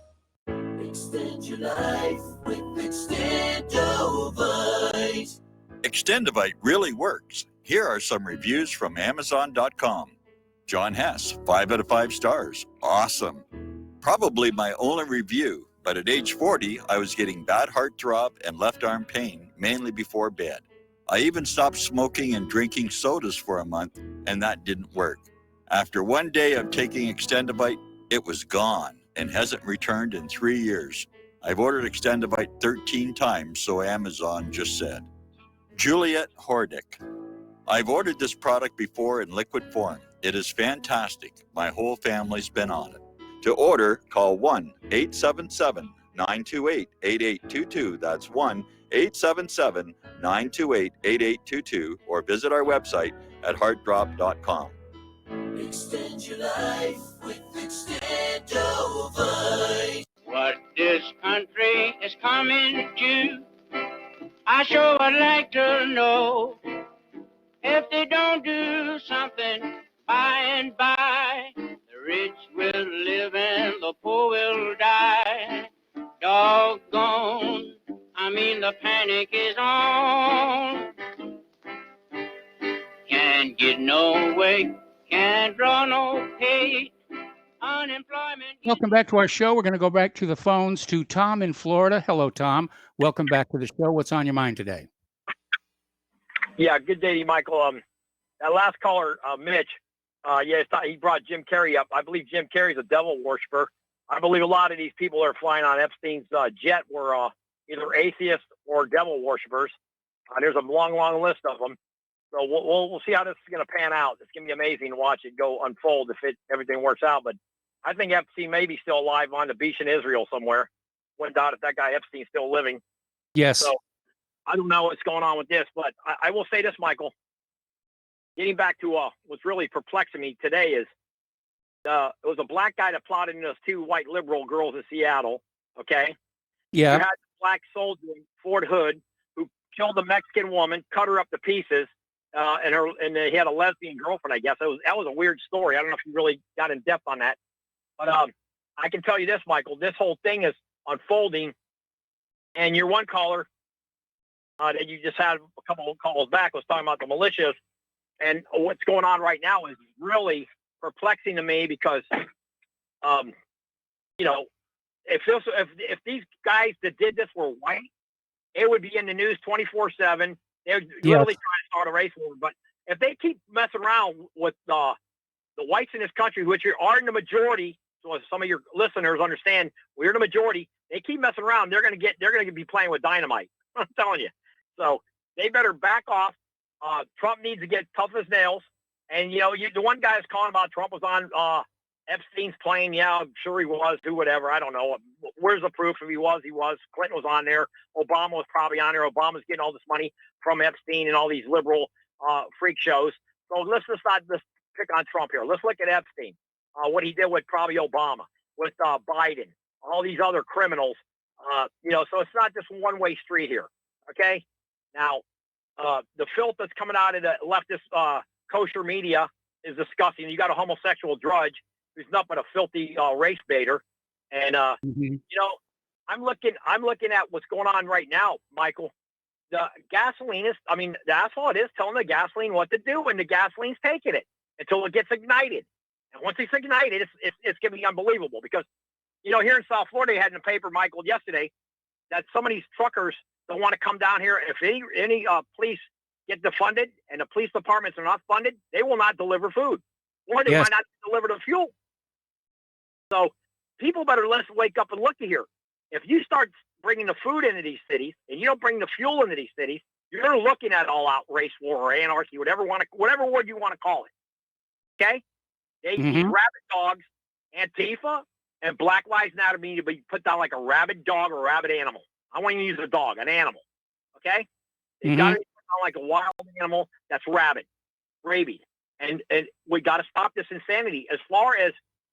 Extend your life with Extendovite. Extendovite really works. Here are some reviews from Amazon.com. John Hess, 5 out of 5 stars. Awesome. Probably my only review, but at age 40, I was getting bad heart throb and left arm pain, mainly before bed. I even stopped smoking and drinking sodas for a month, and that didn't work. After one day of taking Extendovite, it was gone and hasn't returned in 3 years. I've ordered Extendovite 13 times, so Amazon just said. Juliet Hordick. I've ordered this product before in liquid form. It is fantastic. My whole family's been on it. To order, call 1-877-928-8822. That's 1-877-928-8822, or visit our website at heartdrop.com. Extend your life with Extendovite. What this country is coming to, I sure would like to know. If they don't do something by and by, the rich will live and the poor will die. Doggone, I mean the panic is on. Can't get no way, can't draw no pay. Unemployment. Welcome back to our show. We're going to go back to the phones to Tom in Florida. Hello, Tom. Welcome back to the show. What's on your mind today? Yeah, good day to you, Michael. That last caller, Mitch, he brought Jim Carrey up. I believe Jim Carrey's a devil worshiper. I believe a lot of these people that are flying on Epstein's jet were either atheists or devil worshipers. There's a long, long list of them. So we'll see how this is going to pan out. It's going to be amazing to watch it go unfold if everything works out. But I think Epstein may be still alive on the beach in Israel somewhere. Wouldn't doubt if that guy Epstein's still living. Yes. So I don't know what's going on with this, but I will say this, Michael. Getting back to what's really perplexing me today is it was a black guy that plotted in those two white liberal girls in Seattle. Okay. Yeah. You had a black soldier, Fort Hood, who killed a Mexican woman, cut her up to pieces, and he had a lesbian girlfriend. I guess that was a weird story. I don't know if you really got in depth on that, but I can tell you this, Michael. This whole thing is unfolding, and your one caller that you just had a couple of calls back was talking about the militias, and what's going on right now is really perplexing to me because, if these guys that did this were white, it would be in the news 24/7. They're literally trying to start a race war. But if they keep messing around with the whites in this country, which are in the majority, so as some of your listeners understand, we're the majority. They keep messing around, they're going to be playing with dynamite. I'm telling you. So they better back off. Trump needs to get tough as nails. And the one guy is calling about Trump was on Epstein's plane. Yeah, I'm sure he was. Do whatever. I don't know. Where's the proof? If he was, he was. Clinton was on there. Obama was probably on there. Obama's getting all this money from Epstein and all these liberal freak shows. So let's not just pick on Trump here. Let's look at Epstein. What he did with probably Obama, with Biden, all these other criminals. So it's not just one-way street here. Okay. Now, the filth that's coming out of the leftist kosher media is disgusting. You got a homosexual drudge who's nothing but a filthy race baiter. And, I'm looking at what's going on right now, Michael. The asphalt is telling the gasoline what to do, and the gasoline's taking it until it gets ignited. And once it's ignited, it's going to be unbelievable because, here in South Florida, you had in the paper, Michael, yesterday, that some of these truckers don't want to come down here. If any police get defunded and the police departments are not funded, they will not deliver food, or they might not deliver the fuel. So people better wake up and look at here. If you start bringing the food into these cities and you don't bring the fuel into these cities, you're looking at all-out race war or anarchy, whatever word you want to call it. Okay? These rabid dogs, Antifa and Black Lives Matter need to be put down like a rabid dog or a rabid animal. I want you to use a dog, an animal. Okay? You got to be put down like a wild animal that's rabid, and we got to stop this insanity. As far as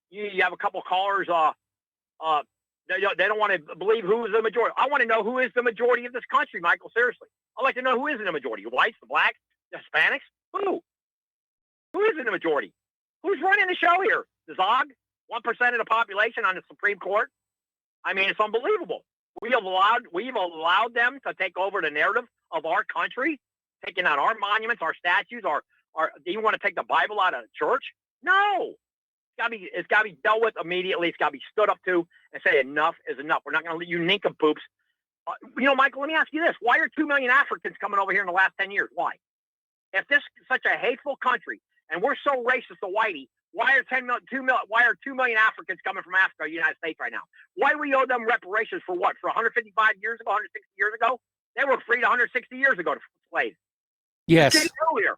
you have a couple callers, they don't want to believe who is the majority. I want to know who is the majority of this country, Michael. Seriously, I'd like to know who is in the majority: the whites, the blacks, the Hispanics. Who is in the majority? Who's running the show here? The Zog, 1% of the population on the Supreme Court. I mean, it's unbelievable. We've allowed them to take over the narrative of our country, taking out our monuments, our statues, do you want to take the Bible out of church? No. It's got to be dealt with immediately. It's got to be stood up to and say enough is enough. We're not going to let you nincompoops. Michael, let me ask you this. Why are 2 million Africans coming over here in the last 10 years? Why? If this is such a hateful country and we're so racist to whitey, why are 2 million Africans coming from Africa, the United States right now? Why do we owe them reparations for what? For 155 years ago, 160 years ago? They were freed 160 years ago to slaves. Yes. Earlier.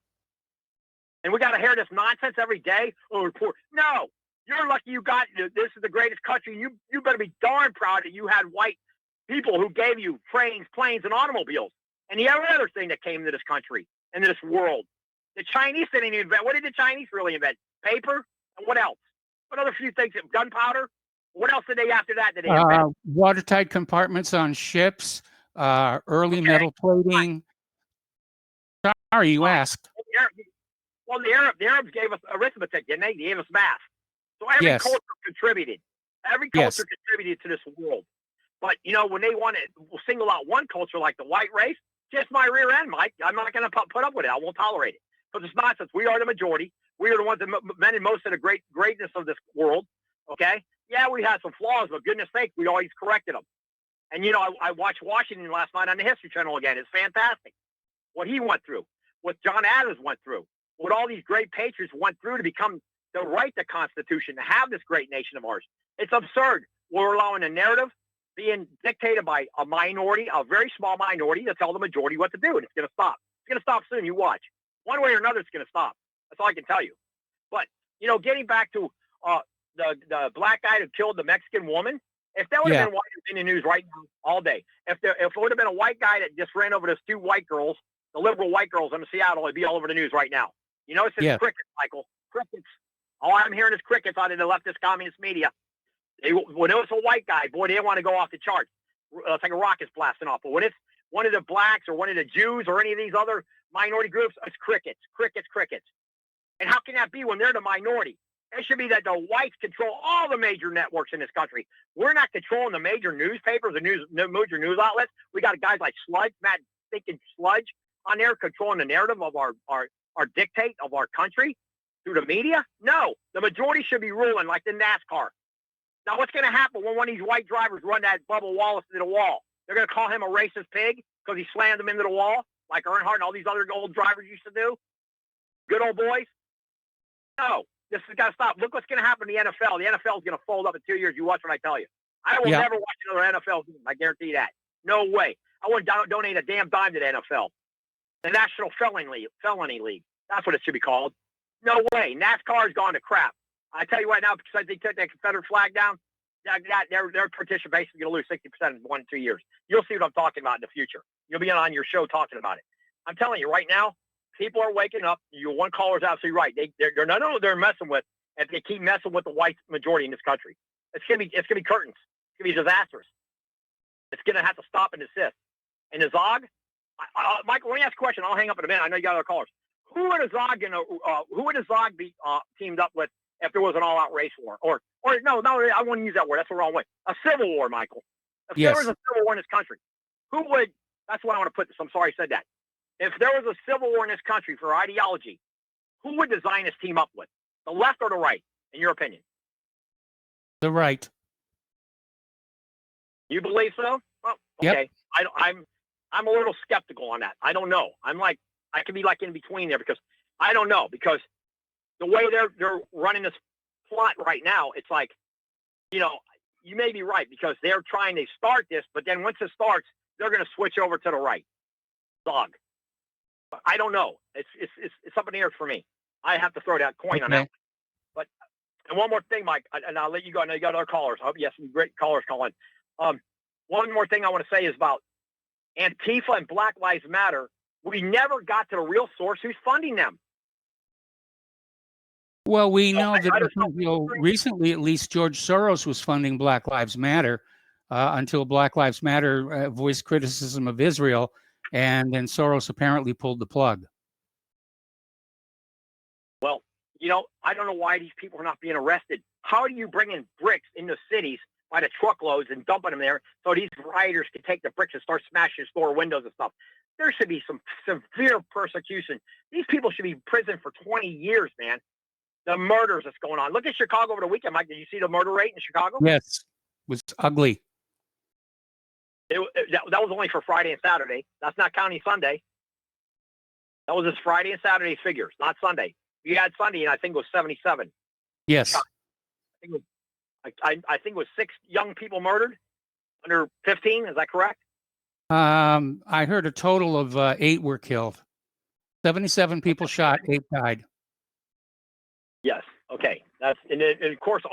And we got to hear this nonsense every day. Oh, we're poor. No, you're lucky you got this is the greatest country. You better be darn proud that you had white people who gave you trains, planes, and automobiles, and the other thing that came to this country and this world. The Chinese didn't invent. What did the Chinese really invent? Paper, and what else? What other few things? Gunpowder. What else did they after that? Did they invent? Watertight compartments on ships. Early metal plating. Sorry, you asked. Well, the Arabs gave us arithmetic, didn't they? They gave us math. So every culture contributed. Every culture contributed to this world. But, when they want to single out one culture like the white race, just my rear end, Mike. I'm not going to put up with it. I won't tolerate it. Because it's nonsense. We are the majority. We are the ones that invented most of the greatness of this world. Okay? Yeah, we had some flaws, but goodness sake, we always corrected them. And, I watched Washington last night on the History Channel again. It's fantastic. What he went through. What John Adams went through. What all these great patriots went through to become to write the Constitution, to have this great nation of ours. It's absurd. We're allowing a narrative being dictated by a minority, a very small minority, to tell the majority what to do, and it's going to stop. It's going to stop soon. You watch. One way or another, it's going to stop. That's all I can tell you. But, getting back to the black guy who killed the Mexican woman, if that would have been in the news right now all day, if it would have been a white guy that just ran over those two white girls, the liberal white girls in Seattle, it'd be all over the news right now. It's just crickets, Michael. Crickets. All I'm hearing is crickets out of the leftist communist media. When it was a white guy, boy, they didn't want to go off the charts. It's like a rocket's blasting off. But when it's one of the blacks or one of the Jews or any of these other minority groups, it's crickets, crickets, crickets. And how can that be when they're the minority? It should be that the whites control all the major networks in this country. We're not controlling the major newspapers, the major news outlets. We got guys like Sludge, Matt thinking Sludge, on there controlling the narrative of our dictate of our country through the media. No, the majority should be ruling like the NASCAR. Now, what's going to happen when one of these white drivers run that Bubba Wallace into the wall? They're going to call him a racist pig because he slammed them into the wall, like Earnhardt and all these other old drivers used to do? Good old boys? No, this has got to stop. Look what's going to happen in the NFL. The NFL is going to fold up in 2 years. You watch what I tell you. I will never watch another NFL game. I guarantee you that. No way. I wouldn't donate a damn dime to the NFL. The National Felony League. That's what it should be called. No way. NASCAR has gone to crap. I tell you right now, because they took that Confederate flag down, their participation is going to lose 60% in 1 2 years. You'll see what I'm talking about in the future. You'll be on your show talking about it. I'm telling you right now, people are waking up. Your one caller is absolutely right. They're not only they're messing with, if they keep messing with the white majority in this country. It's gonna be curtains. It's gonna be disastrous. It's gonna have to stop and desist. And the Zog, Michael, let me ask a question. I'll hang up in a minute. I know you got other callers. Who would the Zog be teamed up with if there was an all-out race war? Or no, I wouldn't use that word. That's the wrong way. A civil war, Michael. If there was a civil war in this country, who would? That's why I want to put this. I'm sorry I said that. If there was a civil war in this country for ideology, who would the Zionists team up with? The left or the right, in your opinion? The right. You believe so? Well, okay. Yep. I'm a little skeptical on that. I don't know. I can be like in between there because I don't know, because the way they're running this plot right now, it's like, you may be right, because they're trying to start this, but then once it starts, they're going to switch over to the right. Dog. But I don't know. It's up in the air for me. I have to throw that coin on that. But and one more thing, Mike, and I'll let you go. I know you got other callers. I hope you have some great callers calling. One more thing I want to say is about Antifa and Black Lives Matter. We never got to the real source who's funding them. Well, we know that recently, at least, George Soros was funding Black Lives Matter until Black Lives Matter voiced criticism of Israel, and then Soros apparently pulled the plug. Well, I don't know why these people are not being arrested. How do you bring in bricks into cities by the truckloads and dumping them there so these rioters can take the bricks and start smashing store windows and stuff? There should be some severe persecution. These people should be in prison for 20 years, man. The murders that's going on. Look at Chicago over the weekend, Mike. Did you see the murder rate in Chicago? Yes. It was ugly. That was only for Friday and Saturday. That's not counting Sunday. That was just Friday and Saturday figures, not Sunday. You had Sunday, and I think it was 77. Yes. I think it was 6 young people murdered under 15. Is that correct? I heard a total of 8 were killed. 77 people shot, 8 died. Yes. Okay. That's and of course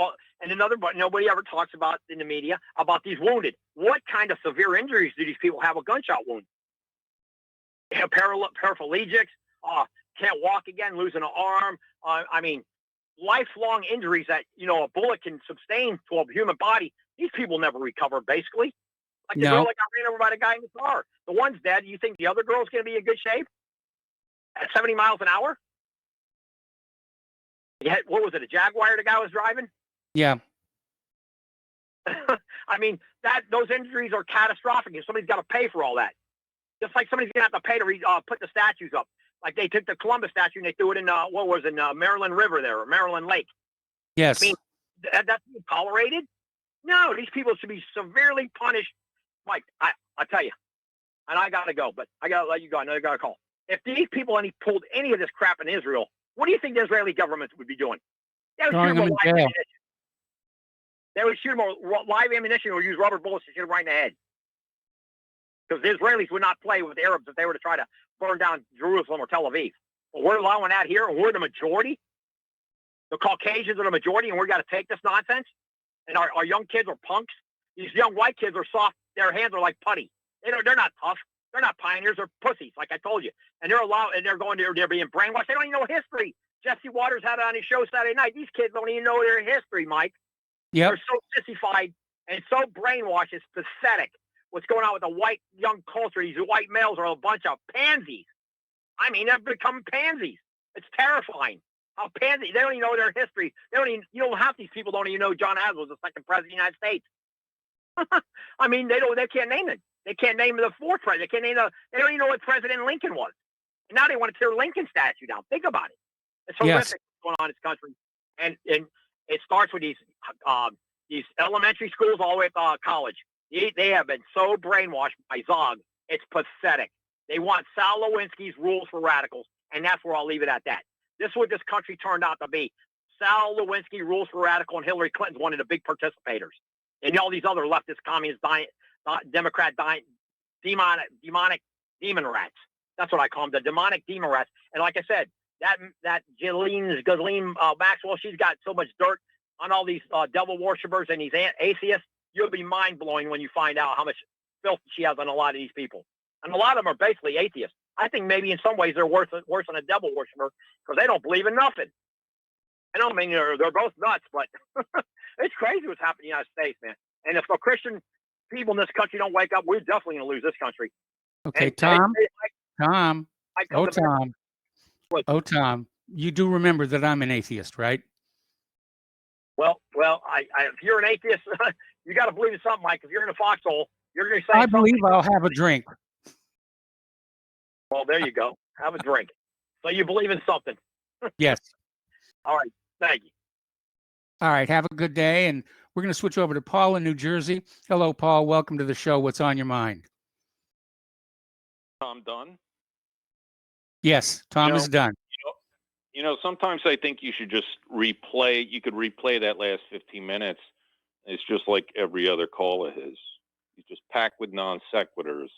another, but nobody ever talks about in the media about these wounded. What kind of severe injuries do these people have with gunshot wounds? Paraplegics, can't walk again, losing an arm. Lifelong injuries that a bullet can sustain to a human body. These people never recover, basically. Like the girl that got ran over by the guy in the car. The one's dead. You think the other girl's going to be in good shape at 70 miles an hour? What was it? A Jaguar the guy was driving? Yeah. Those injuries are catastrophic, and somebody's got to pay for all that. Just like somebody's going to have to pay to put the statues up. Like they took the Columbus statue and they threw it in Maryland River there, or Maryland Lake. Yes. That's tolerated? No, these people should be severely punished. Mike, I tell you, and I got to go, but I got to let you go. I know you got a call. If these people pulled any of this crap in Israel, what do you think the Israeli government would be doing? They would shoot them with live ammunition. They would shoot them with live ammunition or use rubber bullets to shoot them right in the head. Because the Israelis would not play with the Arabs if they were to try to burn down Jerusalem or Tel Aviv. But we're allowing that here, and we're the majority. The Caucasians are the majority, and we've got to take this nonsense. And our young kids are punks. These young white kids are soft. Their hands are like putty. They're not tough. They're not pioneers. They're pussies, like I told you. And they're being brainwashed. They don't even know history. Jesse Waters had it on his show Saturday night. These kids don't even know their history, Mike. Yep. They're so sissified and so brainwashed. It's pathetic. What's going on with the white young culture? These white males are a bunch of pansies. They've become pansies. It's terrifying. How pansy. They don't even know their history. Half these people don't even know John Adams was the second president of the United States. They can't name it. They can't name the fourth president. They don't even know what President Lincoln was. And now they want to tear Lincoln statue down. Think about it. It's horrific what's going on in this country. And it starts with these these elementary schools all the way to college. They have been so brainwashed by Zog. It's pathetic. They want Sal Lewinsky's rules for radicals, and that's where I'll leave it at that. This is what this country turned out to be. Sal Lewinsky, rules for radical, and Hillary Clinton's one of the big participators. And all these other leftist, communist, Democrat, demonic demon rats. That's what I call them, the demonic demon rats. And like I said, that Ghislaine Maxwell, she's got so much dirt on all these devil worshippers and these atheists. You'll be mind-blowing when you find out how much filth she has on a lot of these people. And a lot of them are basically atheists. I think maybe in some ways they're worse than a devil worshiper because they don't believe in nothing. I don't mean they're both nuts, but it's crazy what's happening in the United States, man. And if the Christian people in this country don't wake up, we're definitely going to lose this country. Okay, And Tom. Tom. Tom. You do remember that I'm an atheist, right? Well, if you're an atheist, you got to believe in something, Mike. If you're in a foxhole, you're going to say I believe I'll have a drink. Well, there you go. Have a drink. So you believe in something. Yes. All right. Thank you. All right. Have a good day. And we're going to switch over to Paul in New Jersey. Hello, Paul. Welcome to the show. What's on your mind? Tom done? Yes, Tom is done. Sometimes I think you should just replay. You could replay that last 15 minutes. It's just like every other call of his. He's just packed with non sequiturs.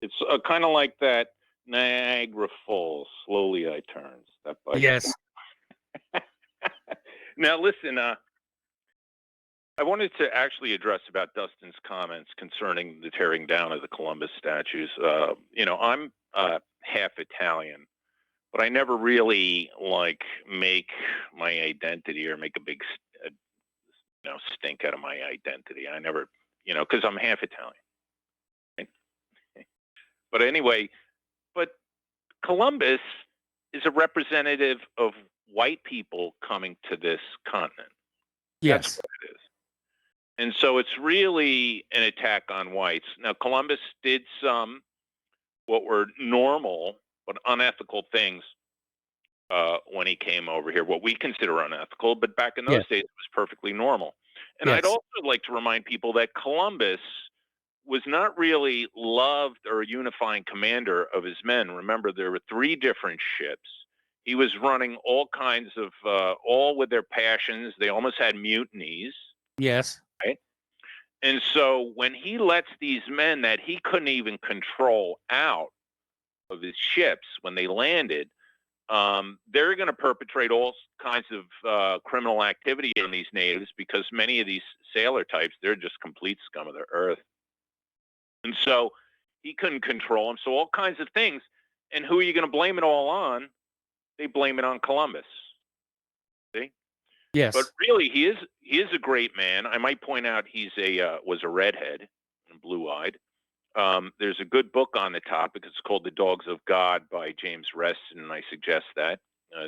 It's kind of like that Niagara Falls. Slowly I turn. Step by Yes. step. Now listen. I wanted to actually address about Dustin's comments concerning the tearing down of the Columbus statues. I'm half Italian, but I never really make my identity or make a big stink out of my identity. I never, because I'm half Italian. Right? But anyway, Columbus is a representative of white people coming to this continent. Yes. That's what it is. And so it's really an attack on whites. Now, Columbus did some what were normal but unethical things when he came over here, what we consider unethical, but back in those days, it was perfectly normal. And I'd also like to remind people that Columbus was not really loved or a unifying commander of his men. Remember, there were 3 different ships. He was running all kinds of, all with their passions. They almost had mutinies. Yes. Right? And so when he lets these men that he couldn't even control out of his ships when they landed, they're going to perpetrate all kinds of criminal activity on these natives because many of these sailor types, they're just complete scum of the earth. And so he couldn't control them. So all kinds of things. And who are you going to blame it all on? They blame it on Columbus. See? Yes. But really, he is a great man. I might point out was a redhead and blue-eyed. There's a good book on the topic. It's called The Dogs of God by James Reston, and I suggest that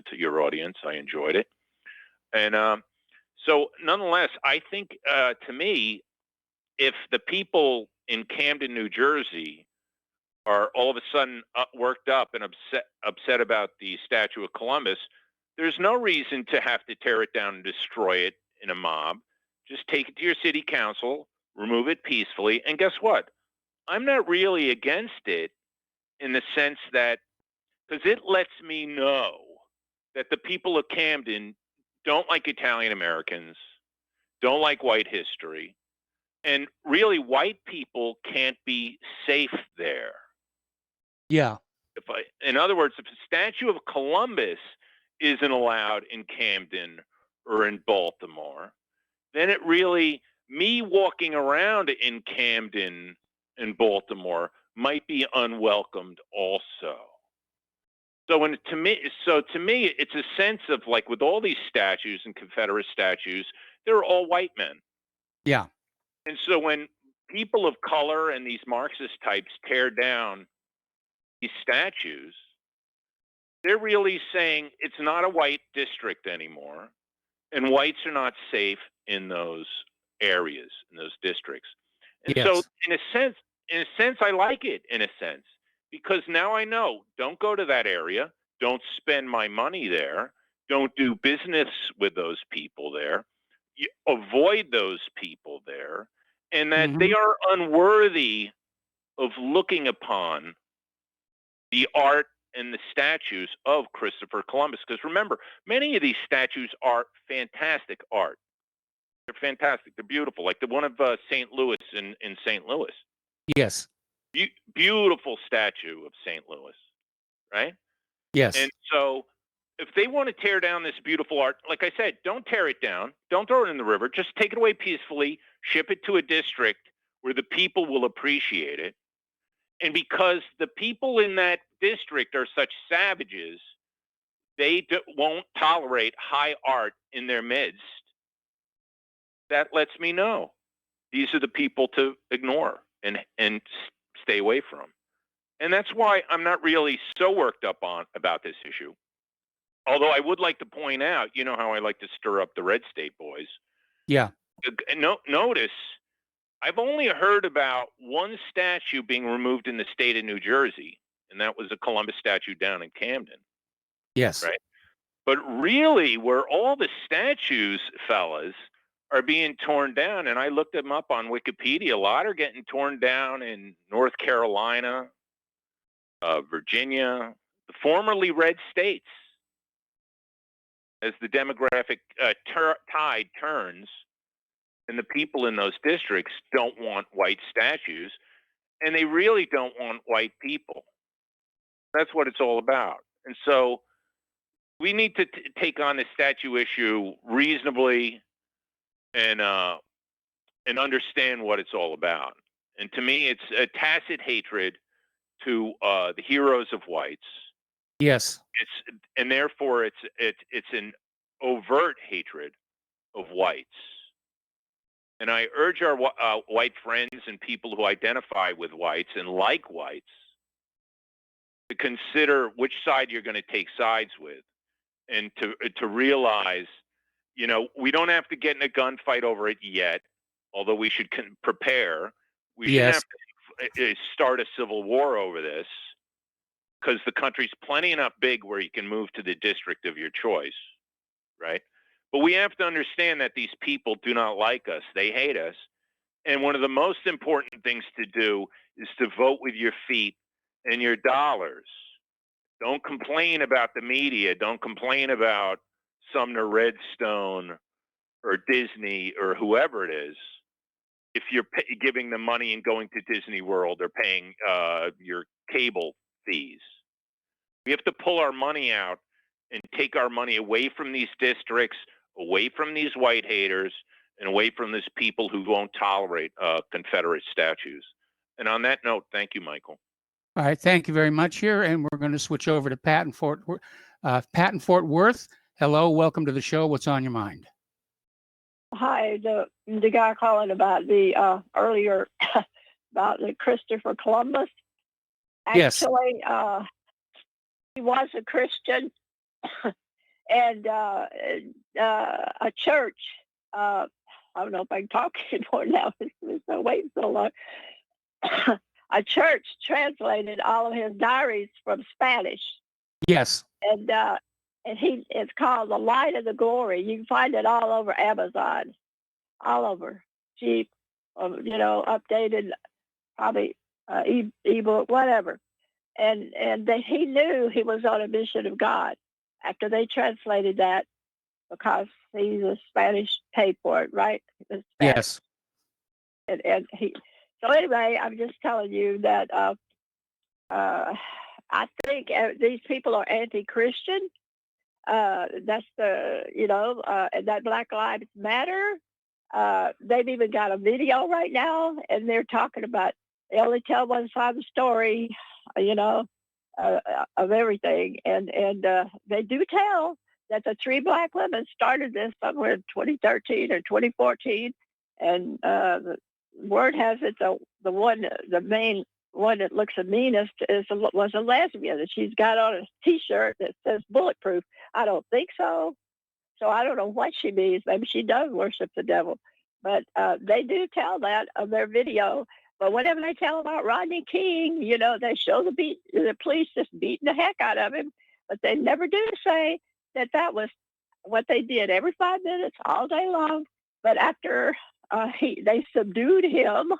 to your audience. I enjoyed it. And so nonetheless, I think, to me, if the people in Camden, New Jersey are all of a sudden worked up and upset about the statue of Columbus, there's no reason to have to tear it down and destroy it in a mob. Just take it to your city council, remove it peacefully, and guess what? I'm not really against it in the sense that, because it lets me know that the people of Camden don't like Italian Americans, don't like white history, and really white people can't be safe there. Yeah. In other words, if a statue of Columbus isn't allowed in Camden or in Baltimore, then it really, me walking around in Camden and Baltimore might be unwelcomed also. So to me, it's a sense of like with all these statues and Confederate statues, they're all white men. Yeah. And so when people of color and these Marxist types tear down these statues, they're really saying it's not a white district anymore, and whites are not safe in those areas, in those districts. And so in a sense, I like it in a sense, because now I know, don't go to that area, don't spend my money there, don't do business with those people there, avoid those people there, and that they are unworthy of looking upon the art and the statues of Christopher Columbus. Because remember, many of these statues are fantastic art. They're fantastic. They're beautiful, like the one of St. Louis in St. Louis. Yes. Beautiful statue of St. Louis, right? Yes. And so if they want to tear down this beautiful art, like I said, don't tear it down. Don't throw it in the river. Just take it away peacefully, ship it to a district where the people will appreciate it. And because the people in that district are such savages, they won't tolerate high art in their midst. That lets me know these are the people to ignore and stay away from. And that's why I'm not really so worked up about this issue. Although I would like to point out, you know how I like to stir up the red state boys. Yeah. Notice, I've only heard about one statue being removed in the state of New Jersey, and that was a Columbus statue down in Camden. Yes. Right. But really, where all the statues, fellas, are being torn down, and I looked them up on Wikipedia, a lot are getting torn down in North Carolina, Virginia, the formerly red states. As the demographic tide turns, and the people in those districts don't want white statues, and they really don't want white people. That's what it's all about. And so we need to take on the statue issue reasonably and understand what it's all about. And to me, it's a tacit hatred to the heroes of whites. Yes. And therefore it's an overt hatred of whites. And I urge our white friends and people who identify with whites and like whites to consider which side you're going to take sides with, and to realize, you know, we don't have to get in a gunfight over it yet, although we should prepare. We should have to start a civil war over this, because the country's plenty enough big where you can move to the district of your choice, right? But we have to understand that these people do not like us. They hate us. And one of the most important things to do is to vote with your feet and your dollars. Don't complain about the media. Don't complain about Sumner Redstone or Disney or whoever it is. If you're giving them money and going to Disney World or paying your cable fees. We have to pull our money out and take our money away from these districts, away from these white haters, and away from these people who won't tolerate Confederate statues. And on that note, thank you, Michael. All right, thank you very much here, and we're going to switch over to Pat in Fort Worth. Hello, welcome to the show. What's on your mind? Hi, the guy calling about the earlier about the Christopher Columbus. Actually, he was a Christian, and a church. I don't know if I can talk anymore now. It's been waiting so long. A church translated all of his diaries from Spanish. Yes. And it's called The Light of the Glory. You can find it all over Amazon, all over, cheap, updated, probably ebook, whatever. And he knew he was on a mission of God after they translated that, because he's a Spanish paid for it, right? Yes. And he. So anyway, I'm just telling you that I think these people are anti-Christian. That's and that Black Lives Matter. They've even got a video right now, and they're talking about, they only tell one side of the story, of everything. And they do tell that the 3 Black women started this somewhere in 2013 or 2014. And the word has it, the main one that looks the meanest was a lesbian, and she's got on a T-shirt that says bulletproof. I don't think so. So I don't know what she means. Maybe she does worship the devil. But they do tell that of their video. But whenever they tell about Rodney King, they show the police just beating the heck out of him. But they never do say that was what they did every 5 minutes, all day long. But after they subdued him,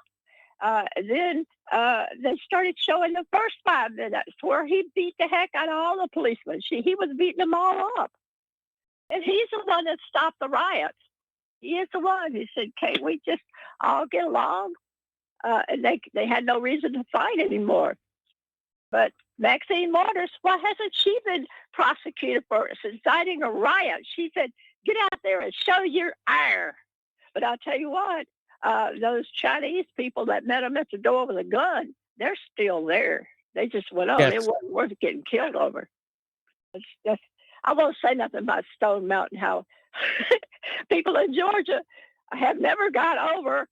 then they started showing the first 5 minutes where he beat the heck out of all the policemen. He was beating them all up. And he's the one that stopped the riots. He is the one. He said, can't we just all get along? And they had no reason to fight anymore. But Maxine Waters, why hasn't she been prosecuted for inciting a riot? She said, get out there and show your ire. But I'll tell you what, those Chinese people that met him at the door with a gun, they're still there. They just went on. Yes. It wasn't worth getting killed over. I won't say nothing about Stone Mountain, how people in Georgia have never got over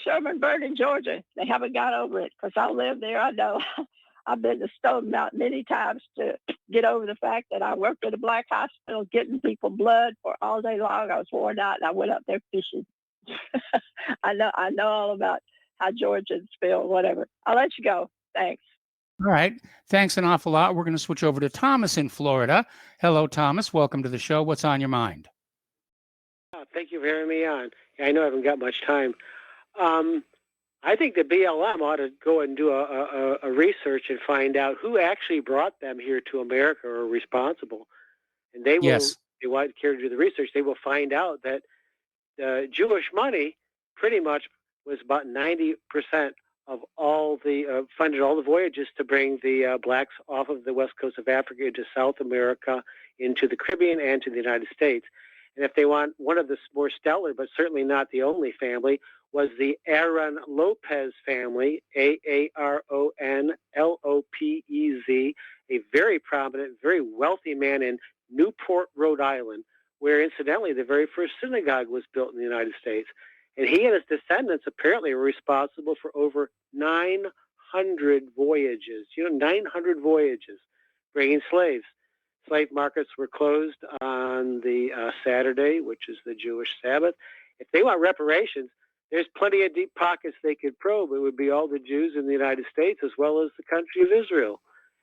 Sherman burning Georgia. They haven't got over it because I live there. I know. I've been to Stone Mountain many times to get over the fact that I worked at a black hospital getting people blood for all day long. I was worn out and I went up there fishing. I know all about how Georgians feel, whatever. I'll let you go. Thanks. All right. Thanks an awful lot. We're going to switch over to Thomas in Florida. Hello, Thomas. Welcome to the show. What's on your mind? Thank you for having me on. I know I haven't got much time. I think the BLM ought to go and do a research and find out who actually brought them here to America or responsible. And they will, Yes. they want care to do the research. They will find out that Jewish money pretty much was about 90% of all the funded all the voyages to bring the blacks off of the west coast of Africa into South America, into the Caribbean, and to the United States. And if they want one of the more stellar, but certainly not the only family, was the Aaron Lopez family, Aaronlopez, a very prominent, very wealthy man in Newport, Rhode Island, where incidentally the very first synagogue was built in the United States. And he and his descendants apparently were responsible for over 900 voyages, 900 voyages bringing slaves. Slave markets were closed on the Saturday, which is the Jewish Sabbath. If they want reparations, there's plenty of deep pockets they could probe. It would be all the Jews in the United States as well as the country of Israel.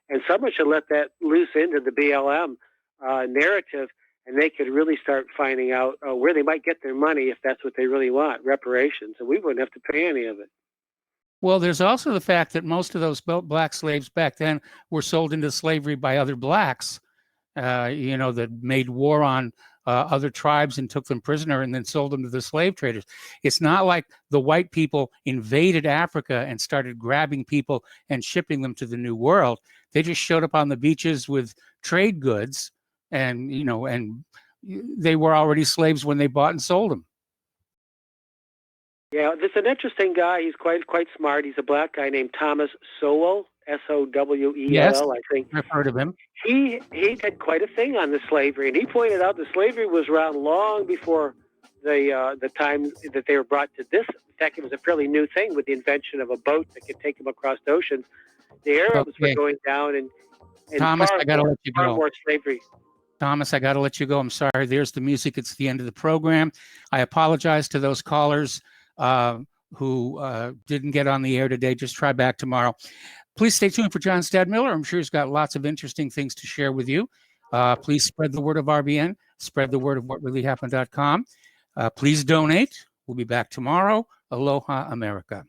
And someone should let that loose into the BLM narrative, and they could really start finding out where they might get their money if that's what they really want, reparations. And we wouldn't have to pay any of it. Well, there's also the fact that most of those black slaves back then were sold into slavery by other blacks, that made war on other tribes and took them prisoner and then sold them to the slave traders. It's not like the white people invaded Africa and started grabbing people and shipping them to the New World. They just showed up on the beaches with trade goods, and they were already slaves when they bought and sold them. Yeah, there's an interesting guy. He's quite smart. He's a black guy named Thomas Sowell, Sowell, Yes, I think. I've heard of him. He did quite a thing on the slavery, and he pointed out that slavery was around long before the time that they were brought to this. In fact, it was a fairly new thing with the invention of a boat that could take them across the oceans. The Arabs were going down, and Thomas, far, I got to let you far go. more slavery. Thomas, I got to let you go. I'm sorry. There's the music. It's the end of the program. I apologize to those callers who didn't get on the air today. Just try back tomorrow. Please stay tuned for John Stadmiller. I'm sure he's got lots of interesting things to share with you. Please spread the word of RBN. Spread the word of whatreallyhappened.com. Please donate. We'll be back tomorrow. Aloha, America.